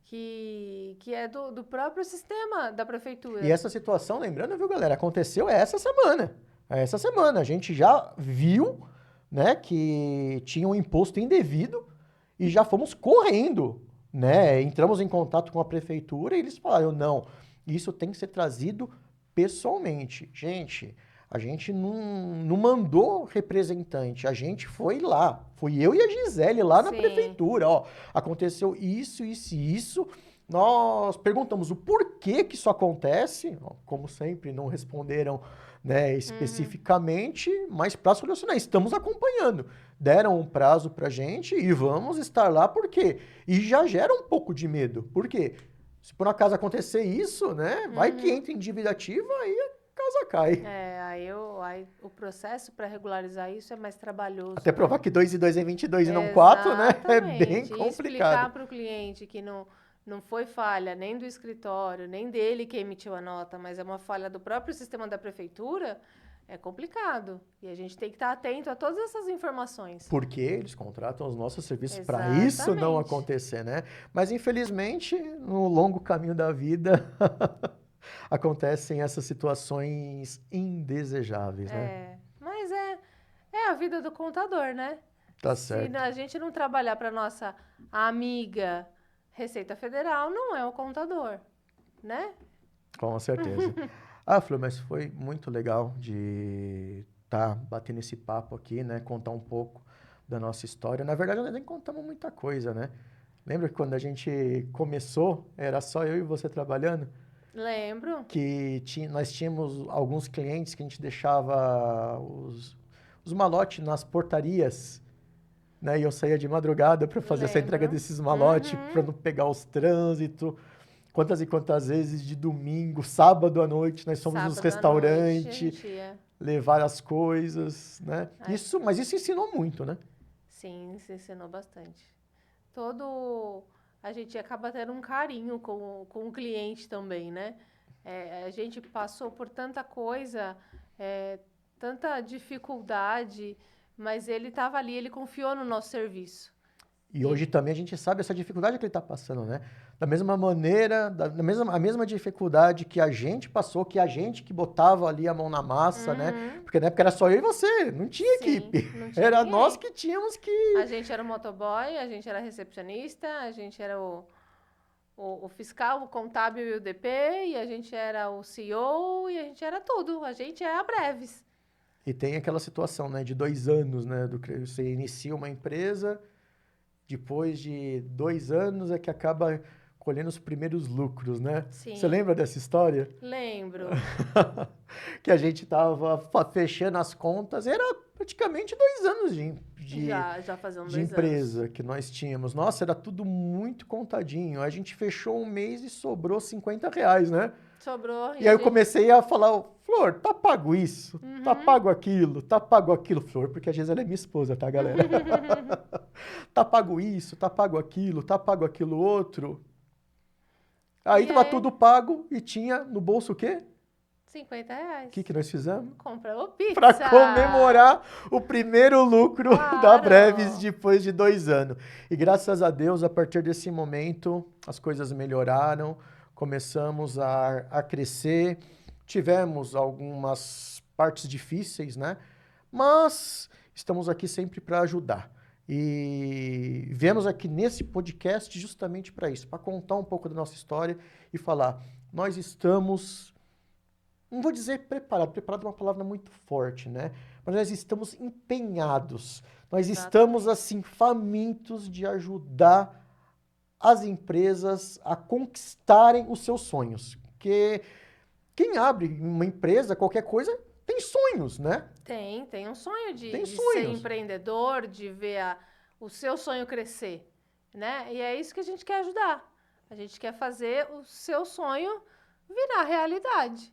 que é do próprio sistema da prefeitura. E essa situação, lembrando, viu, galera, aconteceu essa semana. Essa semana a gente já viu, né, que tinha um imposto indevido e já fomos correndo, né? Entramos em contato com a prefeitura e eles falaram, não, isso tem que ser trazido pessoalmente. Gente, a gente não mandou representante, a gente foi lá. Fui eu e a Gisele lá na prefeitura. Ó, aconteceu isso, isso e isso. Nós perguntamos o porquê que isso acontece. Como sempre, não responderam né, especificamente, mas para solucionar. Estamos acompanhando. Deram um prazo para a gente e vamos estar lá, por quê? E já gera um pouco de medo. Por quê? Se por acaso acontecer isso, né, vai que entra em dívida ativa, aí a casa cai. Aí o processo para regularizar isso é mais trabalhoso. Até né? provar que 2 e 2 é 22 e não 4, né? É bem Exatamente. E complicado. explicar para o cliente que não foi falha nem do escritório, nem dele que emitiu a nota, mas é uma falha do próprio sistema da prefeitura, é complicado. E a gente tem que estar atento a todas essas informações. Porque eles contratam os nossos serviços para isso não Exatamente. acontecer, né? Mas infelizmente, no longo caminho da vida, acontecem essas situações indesejáveis, né? Mas é a vida do contador, né? Tá Se certo. a gente não trabalhar para nossa amiga Receita Federal, não é o contador, né? Com certeza. Ah, Flor, mas foi muito legal de estar batendo esse papo aqui, né? Contar um pouco da nossa história. Na verdade, nós nem contamos muita coisa, né? Lembra que quando a gente começou, era só eu e você trabalhando? Lembro. Que nós tínhamos alguns clientes que a gente deixava os malotes nas portarias, né? E eu saía de madrugada para fazer essa entrega Lembro. desses malotes, para não pegar os trânsitos. Quantas e quantas vezes de domingo, sábado à noite, nós fomos nos Sábado à noite, a restaurantes, gente ia. levar as coisas, né? Ai, Mas isso ensinou muito, né? sim, se ensinou bastante. A gente acaba tendo um carinho com o cliente também, né? A gente passou por tanta coisa, tanta dificuldade, mas ele estava ali, ele confiou no nosso serviço. E hoje também a gente sabe essa dificuldade que ele está passando, né? Da mesma maneira, a mesma dificuldade que a gente passou, que a gente que botava ali a mão na massa, né? Porque na época era só eu e você, não tinha Sim, equipe. não tinha Era ninguém. nós que tínhamos que... A gente era o motoboy, a gente era recepcionista, a gente era o fiscal, o contábil e o DP, e a gente era o CEO, e a gente era tudo. A gente é a Breves. E tem aquela situação, né, de 2 anos, né? Você inicia uma empresa, depois de 2 anos é que acaba colhendo os primeiros lucros, né? Sim. Você lembra dessa história? Lembro. Que a gente estava fechando as contas, era praticamente 2 anos Já fazendo de 2 empresa anos. que nós tínhamos. Nossa, era tudo muito contadinho. A gente fechou um mês e sobrou R$ 50, né? Sobrou. E aí eu comecei a falar, Flor, tá pago isso, tá pago aquilo, tá pago aquilo, Flor, porque às vezes ela é minha esposa, tá, galera? Tá pago isso, tá pago aquilo outro. Aí E tava aí? tudo pago e tinha no bolso o quê? R$ 50. O que nós fizemos? Compramos pizza. Para comemorar o primeiro lucro da Claro. Breves depois de 2 anos. E graças a Deus, a partir desse momento, as coisas melhoraram, começamos a crescer, tivemos algumas partes difíceis, né? Mas estamos aqui sempre para ajudar. E viemos aqui nesse podcast justamente para isso, para contar um pouco da nossa história e falar, nós estamos... Não vou dizer preparado, preparado é uma palavra muito forte, né? Mas nós estamos empenhados, nós estamos, assim, famintos de ajudar as empresas a conquistarem os seus sonhos. Porque quem abre uma empresa, qualquer coisa, tem sonhos, né? Tem um sonho de ser sonhos. empreendedor, de ver o seu sonho crescer, né? E é isso que a gente quer ajudar. A gente quer fazer o seu sonho virar realidade.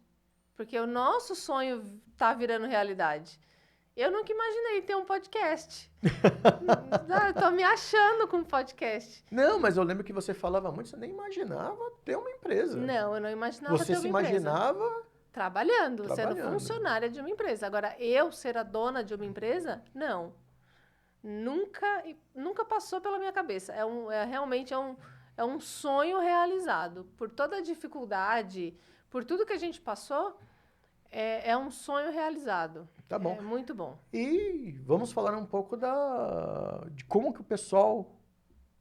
Porque o nosso sonho tá virando realidade. Eu nunca imaginei ter um podcast. Eu tô me achando com um podcast. Não, mas eu lembro que você falava muito, você nem imaginava ter uma empresa. Não, eu não imaginava Você ter se uma empresa. imaginava Trabalhando, sendo trabalhando. funcionária de uma empresa. Agora, eu ser a dona de uma empresa, não. Nunca passou pela minha cabeça. Realmente é um sonho realizado. Por toda a dificuldade, por tudo que a gente passou, é um sonho realizado. Tá bom. É muito bom. E vamos falar um pouco de como que o pessoal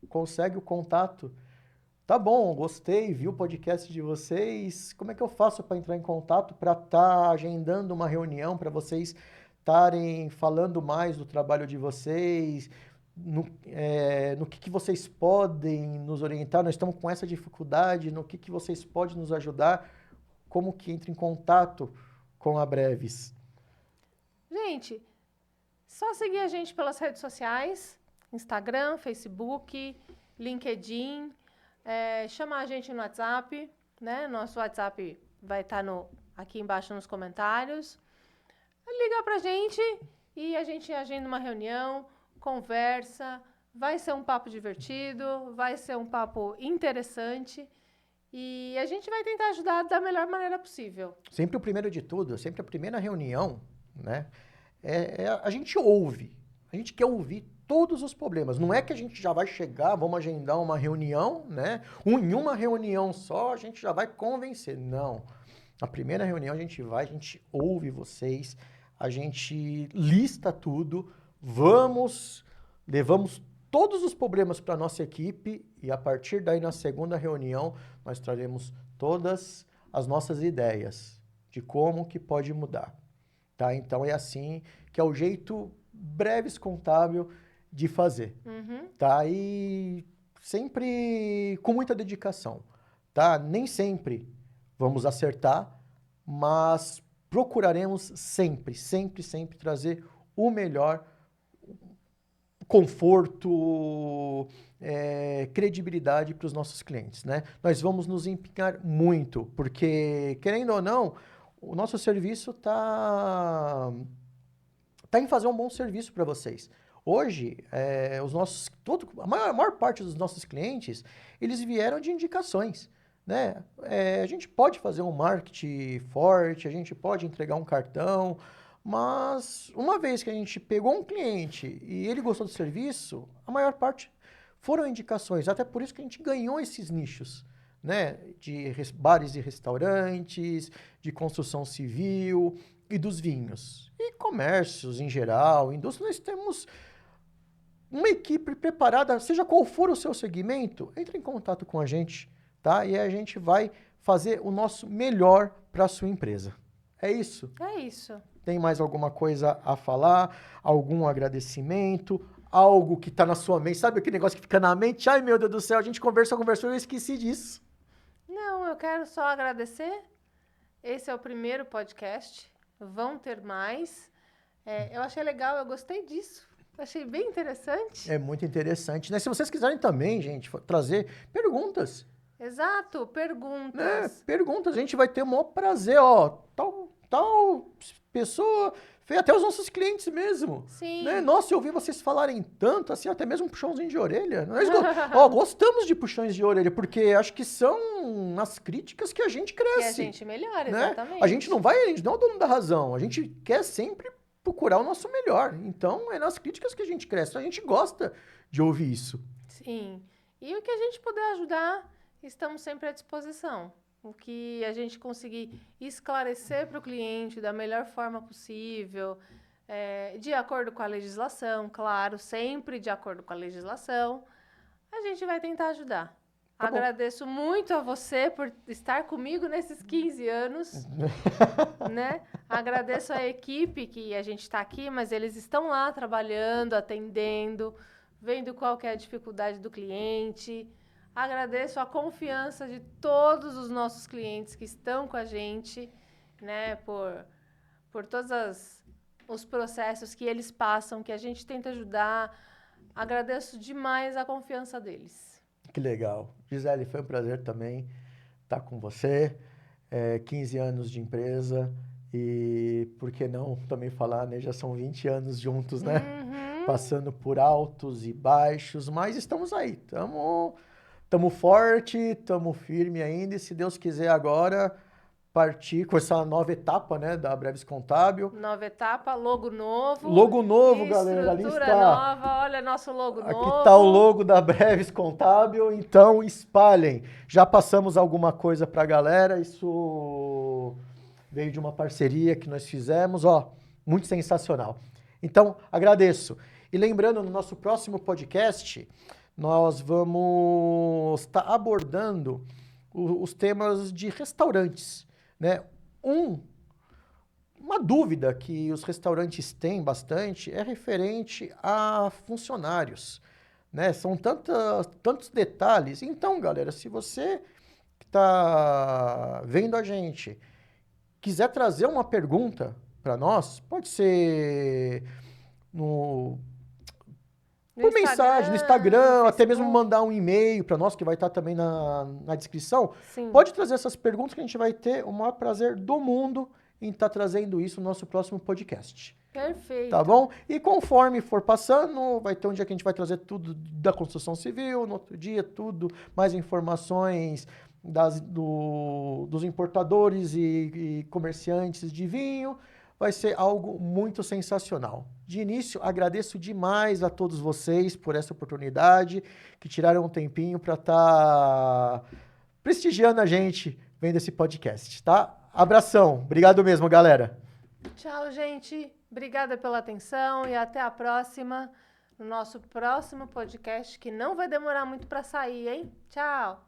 consegue o contato. Tá bom, gostei, vi o podcast de vocês. Como é que eu faço para entrar em contato, para estar agendando uma reunião, para vocês estarem falando mais do trabalho de vocês, no que vocês podem nos orientar? Nós estamos com essa dificuldade, no que vocês podem nos ajudar? Como que entra em contato com a Breves? Gente, só seguir a gente pelas redes sociais, Instagram, Facebook, LinkedIn, chamar a gente no WhatsApp, né? Nosso WhatsApp vai estar aqui embaixo nos comentários. Liga pra gente e a gente agenda uma reunião, conversa, vai ser um papo divertido, vai ser um papo interessante e a gente vai tentar ajudar da melhor maneira possível. Sempre o primeiro de tudo, sempre a primeira reunião, né? A gente ouve, a gente quer ouvir todos os problemas. Não é que a gente já vai chegar, vamos agendar uma reunião, né? Em uma reunião só a gente já vai convencer. Não. Na primeira reunião a gente ouve vocês, a gente lista tudo, levamos todos os problemas para a nossa equipe e a partir daí na segunda reunião nós traremos todas as nossas ideias de como que pode mudar. Tá? Então, é assim que é o jeito Breves Contábil de fazer. Tá? E sempre com muita dedicação. Tá? Nem sempre vamos acertar, mas procuraremos sempre trazer o melhor conforto, credibilidade para os nossos clientes. Né? Nós vamos nos empenhar muito, porque, querendo ou não, o nosso serviço está em fazer um bom serviço para vocês. Hoje, a maior parte dos nossos clientes, eles vieram de indicações. Né? A gente pode fazer um marketing forte, a gente pode entregar um cartão, mas uma vez que a gente pegou um cliente e ele gostou do serviço, a maior parte foram indicações. Até por isso que a gente ganhou esses nichos. Né, de bares e restaurantes, de construção civil e dos vinhos. E comércios em geral, indústria, nós temos uma equipe preparada, seja qual for o seu segmento, entre em contato com a gente, tá? E a gente vai fazer o nosso melhor para a sua empresa. É isso? É isso. Tem mais alguma coisa a falar? Algum agradecimento? Algo que está na sua mente? Sabe aquele negócio que fica na mente? Ai, meu Deus do céu, a gente conversou e eu esqueci disso. Não, eu quero só agradecer. Esse é o primeiro podcast. Vão ter mais. Eu achei legal, eu gostei disso. Achei bem interessante. É muito interessante, né? Se vocês quiserem também, gente, trazer perguntas. Exato, perguntas. Né? Perguntas, a gente vai ter o maior prazer, ó. Tal pessoa... Até os nossos clientes mesmo. Sim. Né? Nossa, eu ouvi vocês falarem tanto, assim, até mesmo um puxãozinho de orelha. Nós gostamos de puxões de orelha, porque acho que são nas críticas que a gente cresce. Que a gente melhora, né? exatamente. A gente não é o dono da razão, a gente quer sempre procurar o nosso melhor. Então, é nas críticas que a gente cresce. A gente gosta de ouvir isso. Sim. E o que a gente puder ajudar, estamos sempre à disposição. O que a gente conseguir esclarecer para o cliente da melhor forma possível, de acordo com a legislação, claro, sempre de acordo com a legislação, a gente vai tentar ajudar. Tá Agradeço muito a você por estar comigo nesses 15 anos, né? Agradeço a equipe que a gente está aqui, mas eles estão lá trabalhando, atendendo, vendo qual que é a dificuldade do cliente. Agradeço a confiança de todos os nossos clientes que estão com a gente, né, por todos os processos que eles passam, que a gente tenta ajudar. Agradeço demais a confiança deles. Que legal. Gisele, foi um prazer também estar com você. 15 anos de empresa e, por que não também falar, né, já são 20 anos juntos, né? Passando por altos e baixos, mas estamos aí, Estamos forte, estamos firme ainda, e se Deus quiser agora partir com essa nova etapa, né, da Breves Contábil. Nova etapa, logo novo. Logo novo, galera. Ali Estrutura está. nova, olha nosso logo novo. Aqui está o logo da Breves Contábil, então espalhem. Já passamos alguma coisa para a galera, isso veio de uma parceria que nós fizemos, muito sensacional. Então, agradeço. E lembrando, no nosso próximo podcast, nós vamos estar abordando os temas de restaurantes, né? Uma dúvida que os restaurantes têm bastante é referente a funcionários, né? São tantos detalhes. Então, galera, se você que está vendo a gente quiser trazer uma pergunta para nós, pode ser por mensagem, no Instagram, até mesmo mandar um e-mail para nós, que vai estar também na descrição. Sim. Pode trazer essas perguntas que a gente vai ter o maior prazer do mundo em estar trazendo isso no nosso próximo podcast. Perfeito. Tá bom? E conforme for passando, vai ter um dia que a gente vai trazer tudo da construção civil, no outro dia tudo, mais informações dos importadores e comerciantes de vinho. Vai ser algo muito sensacional. De início, agradeço demais a todos vocês por essa oportunidade, que tiraram um tempinho para estar prestigiando a gente vendo esse podcast, tá? Abração. Obrigado mesmo, galera. Tchau, gente. Obrigada pela atenção e até a próxima, no nosso próximo podcast, que não vai demorar muito para sair, hein? Tchau!